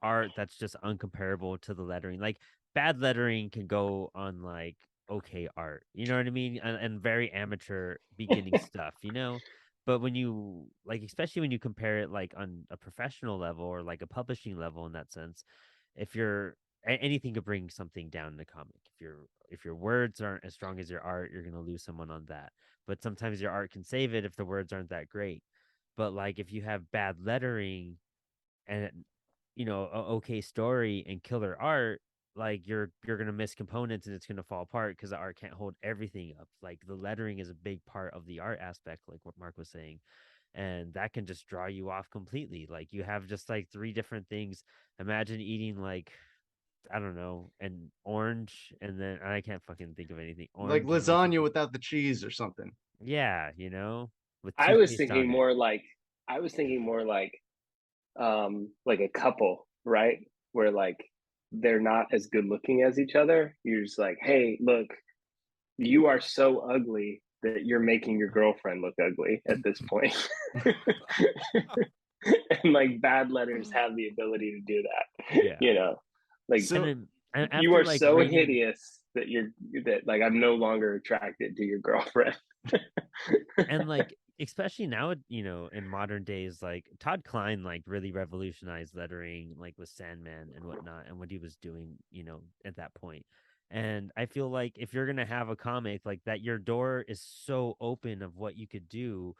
art that's just uncomparable to the lettering, like bad lettering can go on like okay art, you know what I mean? And very amateur beginning stuff, But when you like, especially when you compare it like on a professional level or like a publishing level in that sense, if you're anything could bring something down in the comic. If your words aren't as strong as your art, you're gonna lose someone on that. But sometimes your art can save it if the words aren't that great. But like if you have bad lettering and okay story and killer art, like you're gonna miss components and it's gonna fall apart because the art can't hold everything up. Like the lettering is a big part of the art aspect, like what Mark was saying. And that can just draw you off completely. Like you have just like three different things. Imagine eating like I don't know, and orange, and then I can't fucking think of anything. Like Orange and like lasagna without the cheese or something. yeah, you know, with I was toothpaste thinking on it. more like I was thinking more like a couple, right? Where like they're not as good looking as each other. You're just like, hey, look, you are so ugly that you're making your girlfriend look ugly at this point. And like bad letters have the ability to do that. Yeah, You know, like and So then you after are like so reading, hideous that like I'm no longer attracted to your girlfriend. and like especially now, you know, in modern days, like Todd Klein like really revolutionized lettering, like with Sandman and whatnot, and what he was doing, you know, at that point. And I feel like if you're gonna have a comic like that, your door is so open of what you could do.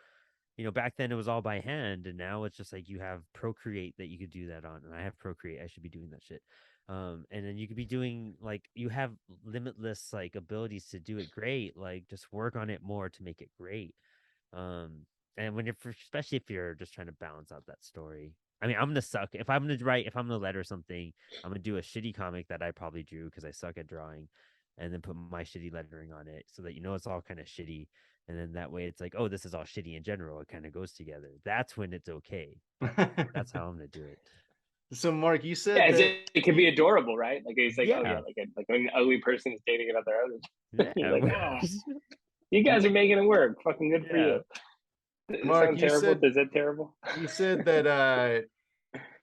You know, back then it was all by hand, and now it's just like you have Procreate that you could do that on, and I have Procreate. I should be doing that shit. And then you could be doing like you have limitless like abilities to do it great. Like just work on it more to make it great. Um, and when especially if you're just trying to balance out that story. I mean, I'm gonna suck if I'm gonna write if I'm gonna letter something. I'm gonna do a shitty comic that I probably drew because I suck at drawing, and then put my shitty lettering on it so that you know it's all kind of shitty. And then that way it's like, oh, this is all shitty in general. It kind of goes together. That's when it's okay. But that's how I'm gonna do it. So Mark, you Yeah, said that it can be adorable, right? Like it's like, oh yeah, Yeah, like an ugly person is dating another ugly. yeah, You're like, oh, you guys are making it work. Fucking good for yeah. you. Does it Mark, sound terrible? Does that terrible? you said that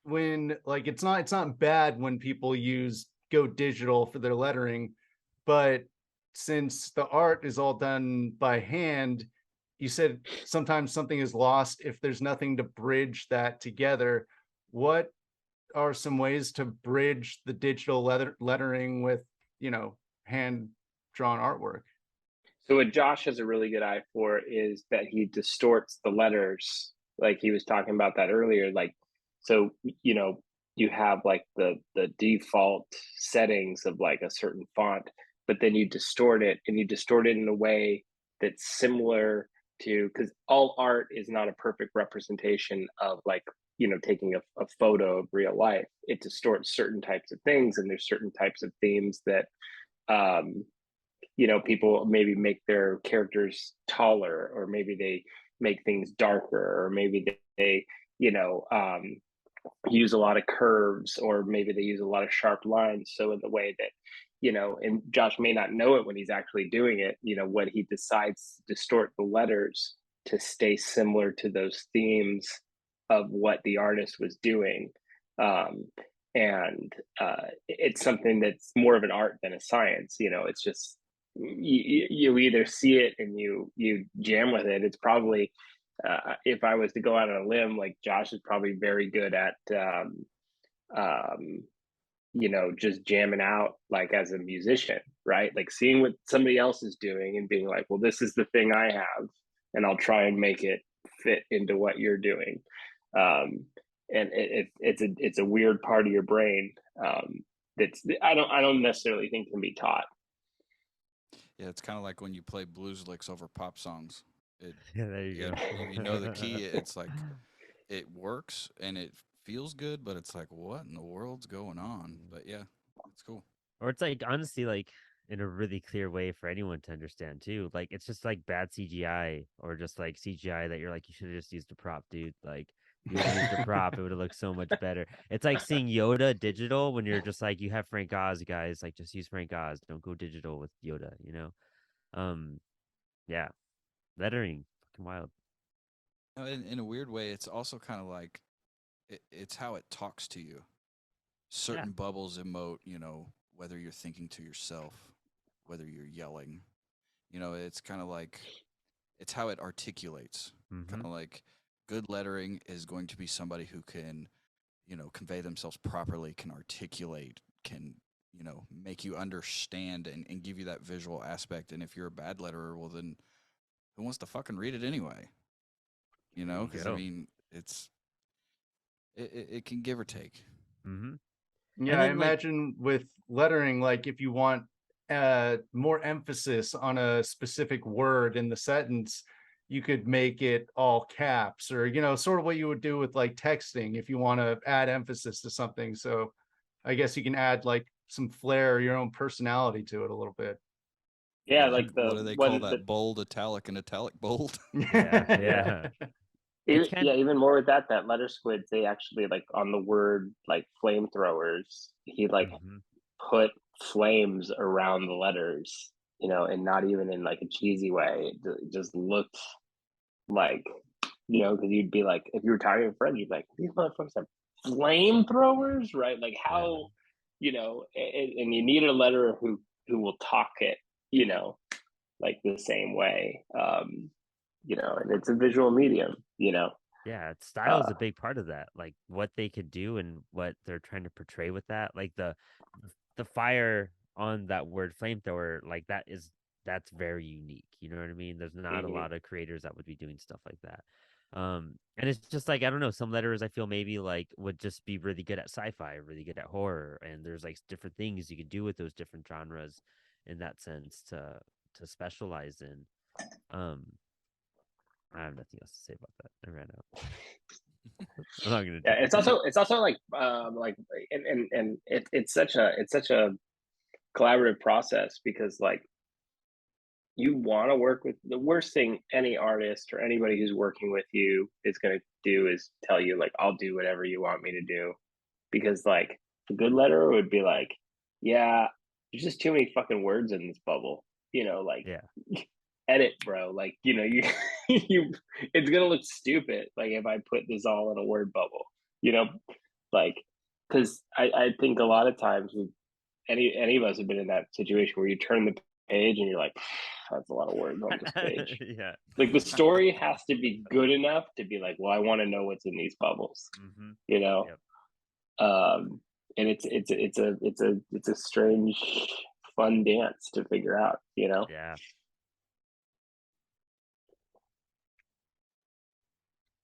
when like it's not bad when people go digital for their lettering, but since the art is all done by hand, you said sometimes something is lost if there's nothing to bridge that together. What are some ways to bridge the digital lettering with, you know, hand drawn artwork? So what Josh has a really good eye for is that he distorts the letters, like he was talking about that earlier. Like, so you know, you have like the default settings of like a certain font, but then you distort it, and you distort it in a way that's similar to, because all art is not a perfect representation of like, you know, taking a photo of real life. It distorts certain types of things, and there's certain types of themes that um you know, people maybe make their characters taller, or maybe they make things darker, or maybe they you know, use a lot of curves, or maybe they use a lot of sharp lines. So in the way that, you know, and Josh may not know it when he's actually doing it, you know, what he decides to distort the letters to stay similar to those themes of what the artist was doing. um, and it's something that's more of an art than a science. You know, it's just you either see it and you jam with it. It's probably if I was to go out on a limb, like Josh is probably very good at um, you know, just jamming out like as a musician, right? Like seeing what somebody else is doing and being like, well, this is the thing I have, and I'll try and make it fit into what you're doing. Um, and it's a weird part of your brain that's I don't necessarily think can be taught. Yeah, it's kind of like when you play blues licks over pop songs. It, Yeah, there you go. if you know the key, it's like it works and it feels good, but it's like, what in the world's going on? But yeah, it's cool. Or it's like honestly like in a really clear way for anyone to understand too. Like it's just like bad CGI or just like CGI that you're like you should have just used a prop, dude. Like you would have used a prop, it would have looked so much better. It's like seeing Yoda digital when you're just like you have Frank Oz, guys. Like just use Frank Oz. Don't go digital with Yoda. You know. Um. Yeah. Lettering, fucking wild. In a weird way, it's also kind of like it's how it talks to you. Yeah. Certain bubbles emote, you know, whether you're thinking to yourself, whether you're yelling. You know, it's kind of like it's how it articulates. Mm-hmm. Kind of like good lettering is going to be somebody who can, you know, convey themselves properly, can articulate, can, you know, make you understand and give you that visual aspect. And if you're a bad letterer, well, then who wants to fucking read it anyway? You know, because I mean, it can give or take. Mm-hmm. Yeah, And I then like imagine with lettering, like if you want more emphasis on a specific word in the sentence, you could make it all caps, or you know, sort of what you would do with like texting if you want to add emphasis to something. So I guess you can add like some flair, your own personality to it a little bit. Yeah, What- like the what do they one call that? Bold, italic, and italic bold. Yeah, yeah. It's kind of even more with that letter squids, they actually like on the word like flamethrowers, he like Mhm. put flames around the letters, you know, and not even in like a cheesy way. It just looked like, you know, because you'd be like, if you were talking to a friend, you'd be like, these motherfuckers have flamethrowers, right? Like how, you know, and you need a letterer who will talk it, you know, like the same way. You know, and it's a visual medium, you know. Yeah, style is Uh, a big part of that. Like what they could do and what they're trying to portray with that. Like the fire on that word flamethrower, like that's very unique. You know what I mean? There's not a mhm. lot of creators that would be doing stuff like that. And it's just like I don't know, some letters I feel maybe like would just be really good at sci-fi, really good at horror, and there's like different things you could do with those different genres in that sense to specialize in. Um I have nothing else to say about that. I ran out. I'm not gonna do Yeah, it. it's also like and it's such a collaborative process because like you want to work with the worst thing any artist or anybody who's working with you is going to do is tell you like I'll do whatever you want me to do, because like a good letterer would be like, yeah, there's just too many fucking words in this bubble, you know, like Yeah. edit, bro, like, you know, you you it's gonna look stupid like if I put this all in a word bubble, you know, like because I think a lot of times any of us have been in that situation where you turn the page and you're like, that's a lot of words on this page. Yeah. Like the story has to be good enough to be like, well, I want to know what's in these bubbles, Mm-hmm. you know. Yep. And it's a strange, fun dance to figure out, you know. Yeah.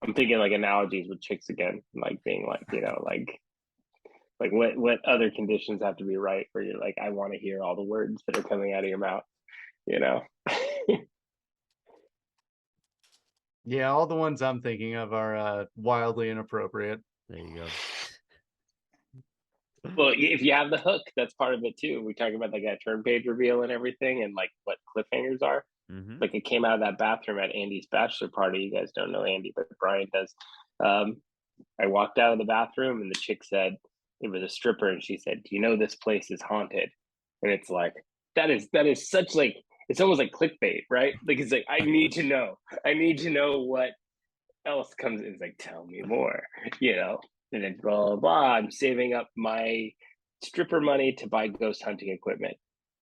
I'm thinking like analogies with chicks again, like being like, you know, like what other conditions have to be right where you're like, I want to hear all the words that are coming out of your mouth, you know. Yeah, all the ones I'm thinking of are wildly inappropriate. There you go. Well, if you have the hook, that's part of it too. We talk about like that turn page reveal and everything, and like what cliffhangers are. Mm-hmm. Like it came out of that bathroom at Andy's bachelor party. You guys don't know Andy, but Brian does. Um, I walked out of the bathroom, and the chick said it was a stripper, and she said, "Do you know this place is haunted?" And it's like that is such like it's almost like clickbait, right? Like it's like I need to know what else comes in. It's like, tell me more, you know. And then blah blah blah. I'm saving up my stripper money to buy ghost hunting equipment.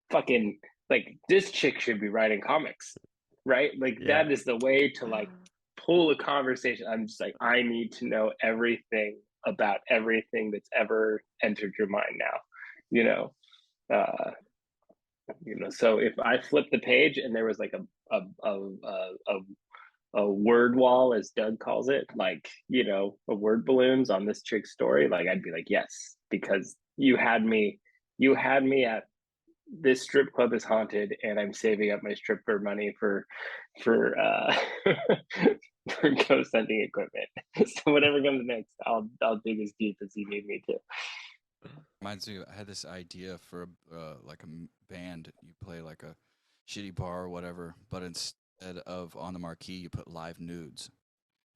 Fucking like this chick should be writing comics, right? Like Yeah. that is the way to like pull a conversation. I'm just like, I need to know everything about everything that's ever entered your mind now, you know. Uh, you know, so if I flipped the page and there was like a word wall, as Doug calls it, like, you know, a word balloons on this chick's story, like I'd be like, yes, because you had me at this strip club is haunted and I'm saving up my stripper money for for ghost hunting equipment. So whatever comes next, I'll dig as deep as you need me to. Reminds me, I had this idea for like a band. You play like a shitty bar or whatever, but instead of on the marquee, you put live nudes,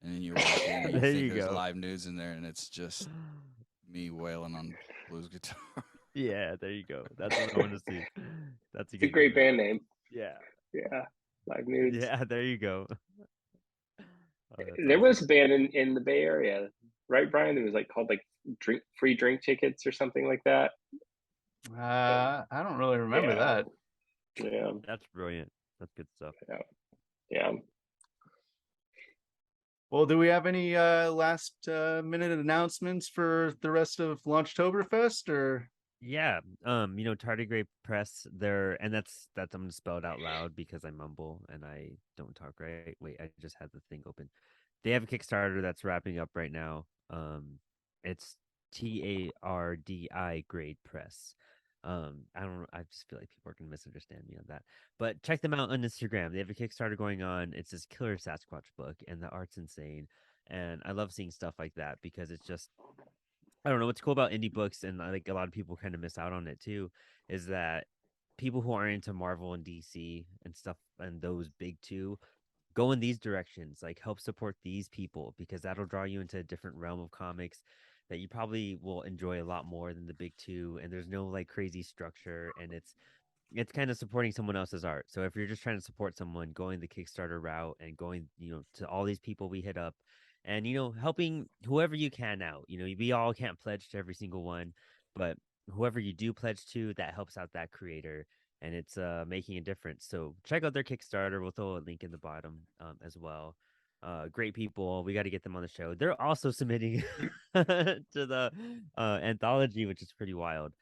and then you walk in and you There think you there's go. live nudes in there, and it's just me wailing on blues guitar. Yeah, there you go. That's what I want to see. That's a It's a good great gimmick. band name. Yeah. Yeah, live nudes. Yeah, there you go. Oh, that's There awesome. was a band in the Bay Area, right, Brian? It was like called like free drink tickets or something like that. I don't really remember Yeah, that. yeah, That's brilliant. That's good stuff. yeah, yeah. Well, do we have any last minute announcements for the rest of LaunchTober Fest or? Yeah. Tardigrade Press, and that's I'm gonna spell it out loud because I mumble and I don't talk right. Wait, I just had the thing open. They have a Kickstarter that's wrapping up right now. It's TARDI Grade Press. I just feel like people are gonna misunderstand me on that. But check them out on Instagram. They have a Kickstarter going on. It's this killer Sasquatch book, and the art's insane. And I love seeing stuff like that because it's just I don't know what's cool about indie books, and like a lot of people kind of miss out on it too, is that people who aren't into Marvel and DC and stuff and those big two go in these directions, like help support these people because that'll draw you into a different realm of comics that you probably will enjoy a lot more than the big two. And there's no like crazy structure, and it's kind of supporting someone else's art. So if you're just trying to support someone, going the Kickstarter route and going, to all these people we hit up and, helping whoever you can out. We all can't pledge to every single one, but whoever you do pledge to, that helps out that creator and it's making a difference. So check out their Kickstarter. We'll throw a link in the bottom as well. Great people. We got to get them on the show. They're also submitting to the anthology, which is pretty wild.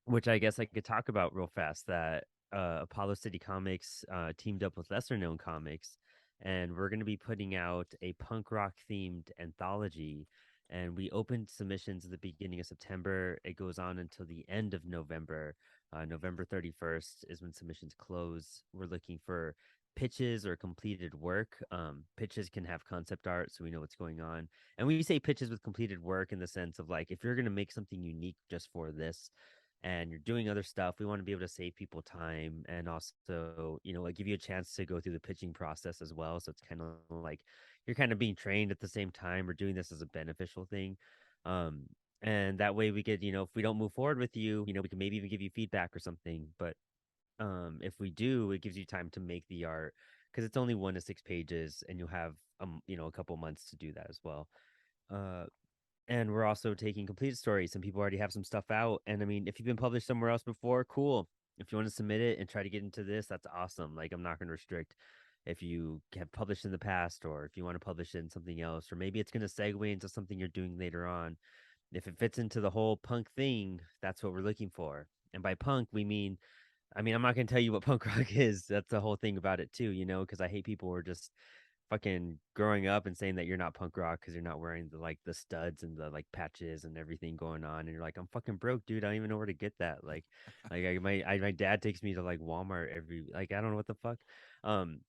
Which I guess I could talk about real fast that Apollo City Comics teamed up with lesser known comics, and we're going to be putting out a punk rock themed anthology. And we opened submissions at the beginning of September. It goes on until the end of November. November 31st is when submissions close. We're looking for pitches or completed work. Pitches can have concept art, so we know what's going on. And we say pitches with completed work in the sense of like, if you're going to make something unique just for this, and you're doing other stuff, we want to be able to save people time and also, like give you a chance to go through the pitching process as well. So it's kind of like you're kind of being trained at the same time or doing this as a beneficial thing. Um, and that way we could, if we don't move forward with you, we can maybe even give you feedback or something. But if we do, it gives you time to make the art because it's only 1 to 6 pages and you'll have, a couple months to do that as well. Uh, and we're also taking completed stories. Some people already have some stuff out. And I mean, if you've been published somewhere else before, cool. If you want to submit it and try to get into this, that's awesome. Like, I'm not going to restrict if you have published in the past or if you want to publish it in something else, or maybe it's going to segue into something you're doing later on. If it fits into the whole punk thing, that's what we're looking for. And by punk, we mean, I mean, I'm not going to tell you what punk rock is. That's the whole thing about it, too, because I hate people who are just fucking growing up and saying that you're not punk rock because you're not wearing the studs and the like patches and everything going on, and you're like, I'm fucking broke, dude. I don't even know where to get that. My dad takes me to like Walmart every like I don't know what the fuck. Um,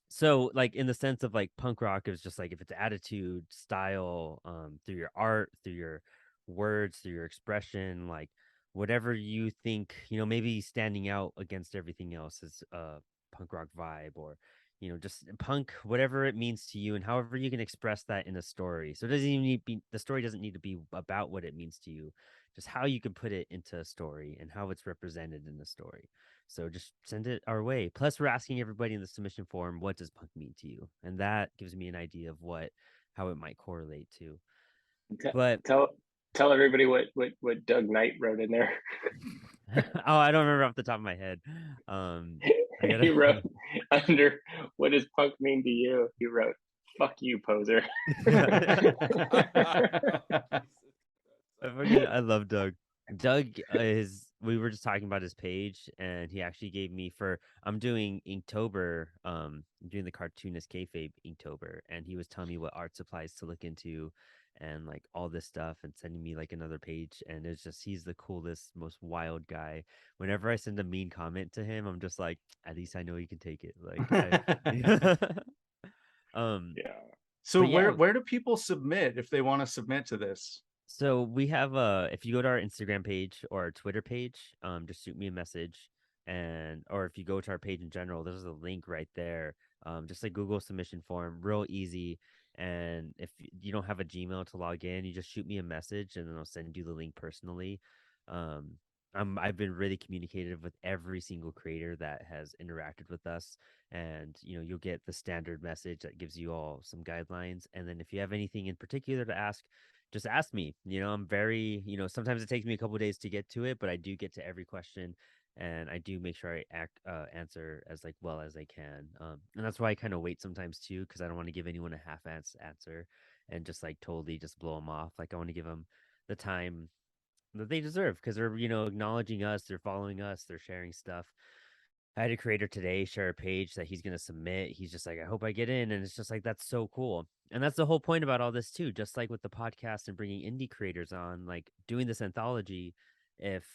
so like in the sense of like punk rock is just like if it's attitude, style, through your art, through your words, through your expression, like whatever you think, maybe standing out against everything else is a punk rock vibe or just punk, whatever it means to you and however you can express that in a story. So it doesn't even need be the story doesn't need to be about what it means to you, just how you can put it into a story and how it's represented in the story. So just send it our way. Plus, we're asking everybody in the submission form, what does punk mean to you? And that gives me an idea of how it might correlate to. Te- But tell everybody what Doug Knight wrote in there. oh, I don't remember off the top of my head. I He gotta. wrote under what does punk mean to you? He wrote, "Fuck you, poser." I love Doug. Doug is we were just talking about his page and he actually gave me I'm doing Inktober, I'm doing the cartoonist kayfabe Inktober, and he was telling me what art supplies to look into and like all this stuff and sending me like another page, and it's just he's the coolest, most wild guy. Whenever I send a mean comment to him, I'm just like, at least I know he can take it. Yeah. So but yeah, where do people submit if they want to submit to this? so we have if you go to our Instagram page or our Twitter page, just shoot me a message, and or if you go to our page in general, there's a link right there. Just like Google submission form, real easy. And if you don't have a Gmail to log in, you just shoot me a message and then I'll send you the link personally. Um, I've been really communicative with every single creator that has interacted with us, and you'll get the standard message that gives you all some guidelines. And then if you have anything in particular to ask, just ask me. I'm very, sometimes it takes me a couple days to get to it, but I do get to every question and I do make sure I answer as like well as I can. And that's why I kind of wait sometimes too, because I don't want to give anyone a half-ass answer and just like totally just blow them off. Like I want to give them the time that they deserve because they're, acknowledging us, they're following us, they're sharing stuff. I had a creator today share a page that he's going to submit. He's just like, I hope I get in. And it's just like, that's so cool. And that's the whole point about all this, too. Just like with the podcast and bringing indie creators on, like doing this anthology. If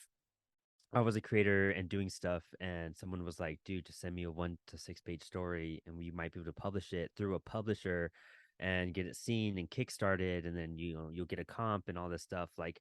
I was a creator and doing stuff and someone was like, dude, just send me a 1 to 6 page story and we might be able to publish it through a publisher, and get it seen and kickstarted, and then you'll get a comp and all this stuff. Like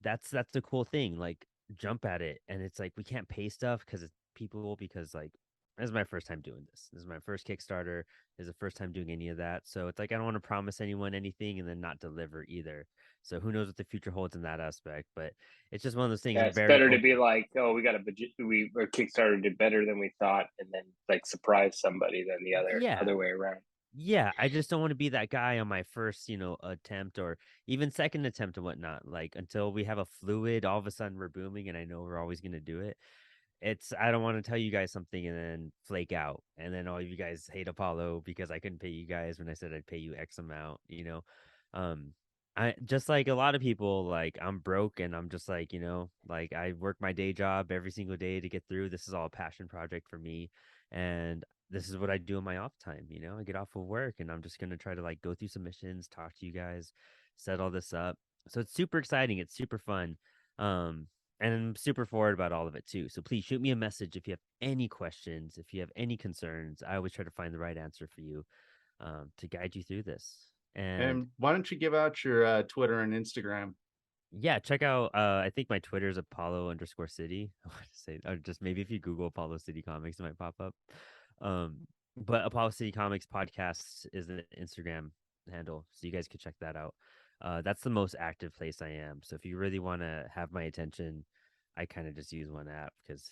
that's the cool thing. Like jump at it, and it's like we can't pay stuff because it's people because like this is my first time doing this. This is my first Kickstarter. This is the first time doing any of that. So it's like I don't want to promise anyone anything and then not deliver either. So who knows what the future holds in that aspect. But it's just one of those things. Yeah, I'm it's very better to be open. like, oh, we got a budget, our Kickstarter did better than we thought, and then like surprise somebody than the Yeah. other way around. Yeah, I just don't want to be that guy on my first, attempt or even second attempt and whatnot. Like until we have a fluid, all of a sudden we're booming and I know we're always gonna do it. I don't want to tell you guys something and then flake out. And then all of you guys hate Apollo because I couldn't pay you guys when I said I'd pay you X amount. Um I just like a lot of people, like I'm broke and I'm just like, like I work my day job every single day to get through. This is all a passion project for me. And this is what I do in my off time. I get off of work and I'm just gonna try to like go through some missions, talk to you guys, set all this up. So it's super exciting. It's super fun. Um, and I'm super forward about all of it too. So please shoot me a message if you have any questions, if you have any concerns. I always try to find the right answer for you, to guide you through this. And And why don't you give out your Twitter and Instagram? yeah, check out. I think my Twitter is Apollo_City. I want to say, or just maybe if you Google Apollo City Comics, it might pop up. But Apollo City Comics podcast is the Instagram handle, so you guys could check that out. That's the most active place I am. So if you really want to have my attention, I kind of just use one app because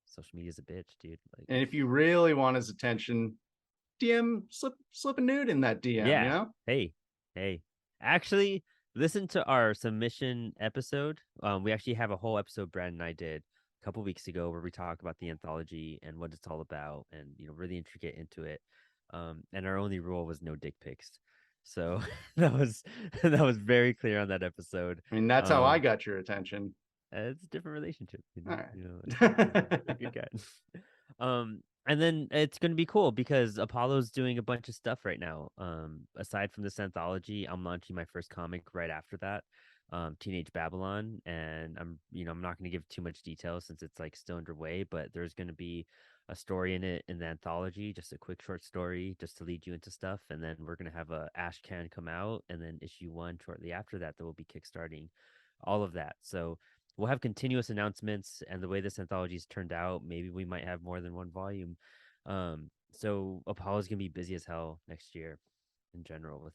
social media is a bitch, dude. Like, And if you really want his attention, DM slip a nude in that DM, yeah, hey, actually, listen to our submission episode. We actually have a whole episode Brad and I did a couple weeks ago where we talk about the anthology and what it's all about, and really intricate into it. And our only rule was no dick pics. So that was very clear on that episode. I mean, that's how I Um, got your attention. it's a different relationship, All a right. good guy. And then it's going to be cool because Apollo's doing a bunch of stuff right now. Aside from this anthology, I'm launching my first comic right after that, Teenage Babylon, and I'm not going to give too much detail since it's like still underway, but there's going to be a story in it in the anthology, just a quick short story just to lead you into stuff, and then we're going to have a Ash Can come out, and then issue 1 shortly after that will be kickstarting all of that. So we'll have continuous announcements, and the way this anthology's turned out, maybe we might have more than one volume. So Apollo's gonna be busy as hell next year in general with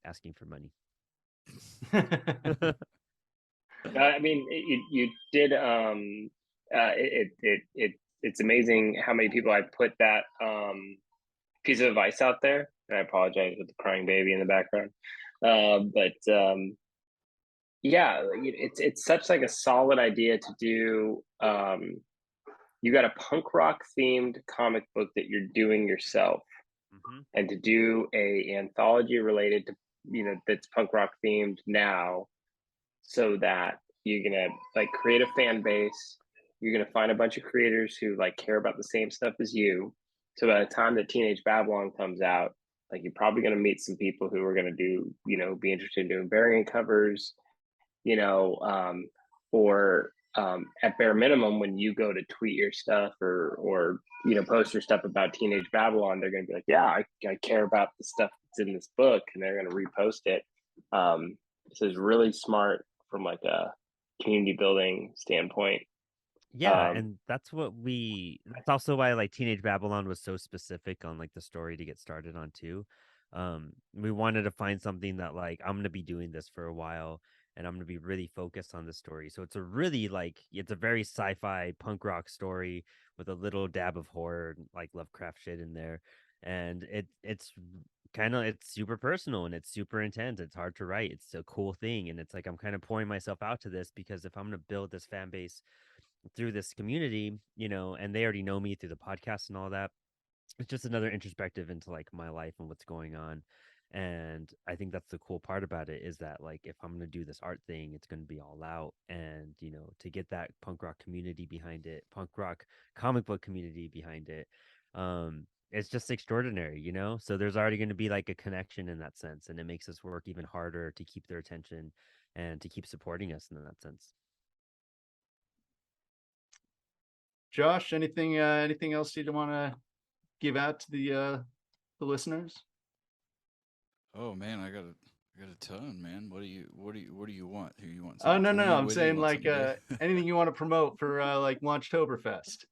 asking for money. I mean, you did. It's amazing how many people I put that piece of advice out there. And I apologize with the crying baby in the background. But yeah, it's such like a solid idea to do. You got a punk rock themed comic book that you're doing yourself, and to do a anthology related to that's punk rock themed now, so that you're gonna like create a fan base. You're gonna find a bunch of creators who like care about the same stuff as you. So by the time that Teenage Babylon comes out, like you're probably gonna meet some people who are gonna do, be interested in doing variant covers, you know, or at bare minimum, when you go to tweet your stuff or post your stuff about Teenage Babylon, they're gonna be like, yeah, I care about the stuff that's in this book, and they're gonna repost it. This is really smart from like a community building standpoint. Yeah, and that's also why like Teenage Babylon was so specific on like the story to get started on too. We wanted to find something that like I'm gonna be doing this for a while and I'm gonna be really focused on the story. So it's a very sci-fi punk rock story with a little dab of horror, like Lovecraft shit in there. And it's super personal and it's super intense. It's hard to write. It's a cool thing. And it's like I'm kind of pouring myself out to this because if I'm gonna build this fan base through this community, and they already know me through the podcast and all that. It's just another introspective into like my life and what's going on. And I think that's the cool part about it is that like if I'm going to do this art thing, it's going to be all out. And, to get that punk rock community behind it, punk rock comic book community behind it, it's just extraordinary. So there's already going to be like a connection in that sense. And it makes us work even harder to keep their attention and to keep supporting us in that sense. Josh, anything else you want to give out to the listeners? Oh man, I got a ton, man. What do you want? Who you want? Oh, Something no, clean, I'm witty? You saying want like something gay? anything you want to promote for like LaunchTober Fest.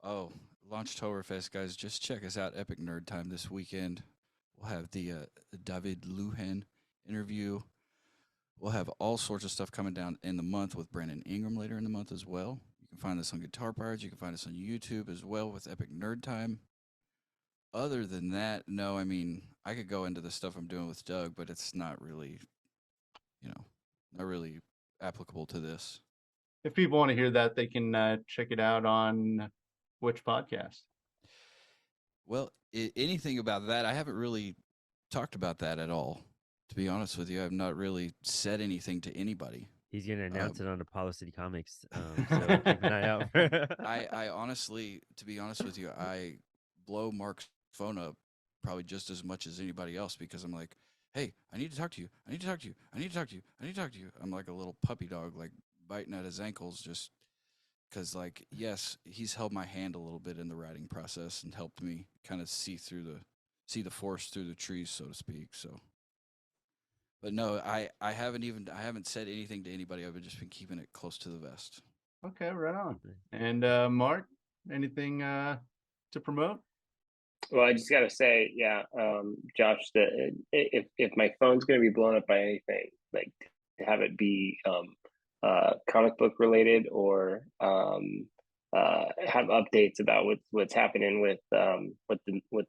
Oh, LaunchTober Fest, guys! Just check us out. Epic Nerd Time this weekend. We'll have the David Luhan interview. We'll have all sorts of stuff coming down in the month with Brandon Ingram later in the month as well. You can find us on Guitar Pirates. You can find us on YouTube as well with Epic Nerd Time. Other than that, no, I mean, I could go into the stuff I'm doing with Doug, but it's not really, not really applicable to this. If people want to hear that, they can check it out on which podcast? Well, anything about that, I haven't really talked about that at all. To be honest with you, I've not really said anything to anybody. He's gonna announce it on Apollo City Comics, so keep an eye out. I honestly, to be honest with you, I blow Mark's phone up probably just as much as anybody else because I'm like, hey, I need to talk to you. I need to talk to you. I need to talk to you. I need to talk to you. I'm like a little puppy dog, like biting at his ankles just because, like, yes, he's held my hand a little bit in the writing process and helped me kind of see the forest through the trees, so to speak. So, but no, I haven't said anything to anybody. I've just been keeping it close to the vest. Okay, right on. And Mark, anything to promote? Well, I just gotta say, yeah, Josh, that if my phone's gonna be blown up by anything, like to have it be comic book related or have updates about what's happening with the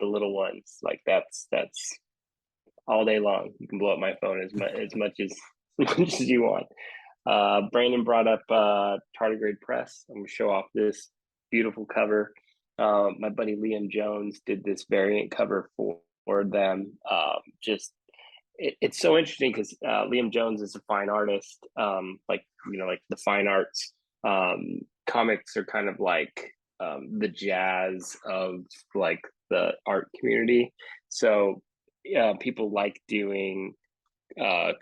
little ones, like that's all day long. You can blow up my phone as much as as much as you want. Brandon brought up Tardigrade Press. I'm gonna show off this beautiful cover. My buddy Liam Jones did this variant cover for them. It's so interesting because Liam Jones is a fine artist. Like the fine arts comics are kind of like the jazz of like the art community. So people like doing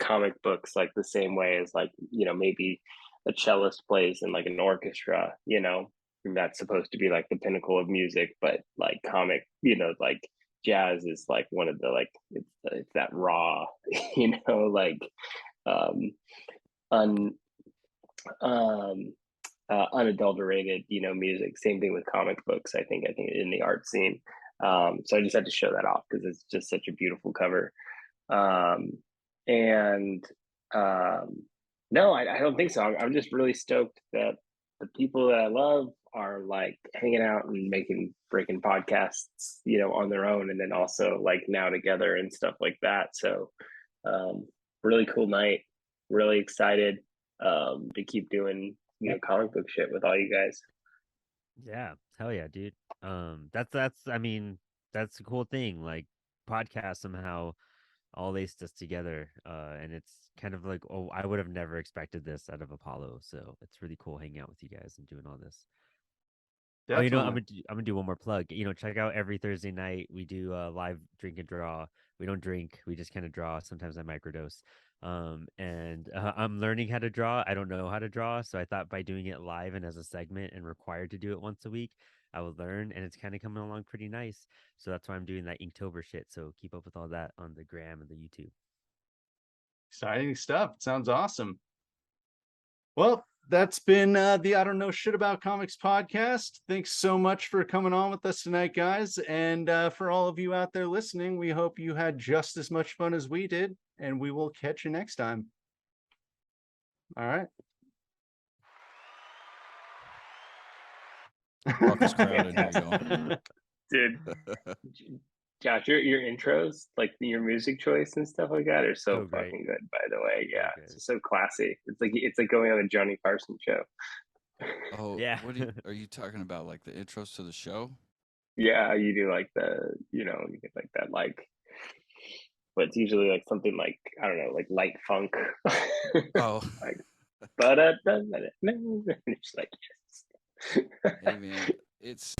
comic books like the same way as like maybe a cellist plays in like an orchestra, and that's supposed to be like the pinnacle of music, but like comic, like jazz is like one of the like it's that raw like um un unadulterated music. Same thing with comic books. I think in the art scene. So I just had to show that off because it's just such a beautiful cover. And no, I don't think so. I'm just really stoked that the people that I love are like hanging out and breaking podcasts, on their own, and then also like now together and stuff like that. So really cool night. Really excited to keep doing comic book shit with all you guys. Yeah, hell yeah, dude. That's I mean, that's a cool thing. Like podcasts somehow all laced us together. And it's kind of like, oh, I would have never expected this out of Apollo. So it's really cool hanging out with you guys and doing all this. Definitely. Oh, I'm gonna do one more plug. Check out every Thursday night. We do a live drink and draw. We don't drink. We just kind of draw. Sometimes I microdose. And I'm learning how to draw. I don't know how to draw, so I thought by doing it live and as a segment and required to do it once a week, I will learn, and it's kind of coming along pretty nice. So that's why I'm doing that Inktober shit. So keep up with all that on the gram and the YouTube. Exciting stuff. Sounds awesome. Well, that's been the I Don't Know Shit About Comics podcast. Thanks so much for coming on with us tonight, guys. And for all of you out there listening, we hope you had just as much fun as we did, and we will catch you next time. All right. Raucous crowd, I know you're Dude, Josh, your intros, like your music choice and stuff like that, are so fucking good. By the way, yeah, it's so classy. It's like going on a Johnny Carson show. Oh yeah. What are you talking about? Like the intros to the show? Yeah, you do like you get like that, like, but it's usually like something like, I don't know, like light funk. Oh, like, but it's like, yes. Hey man, it's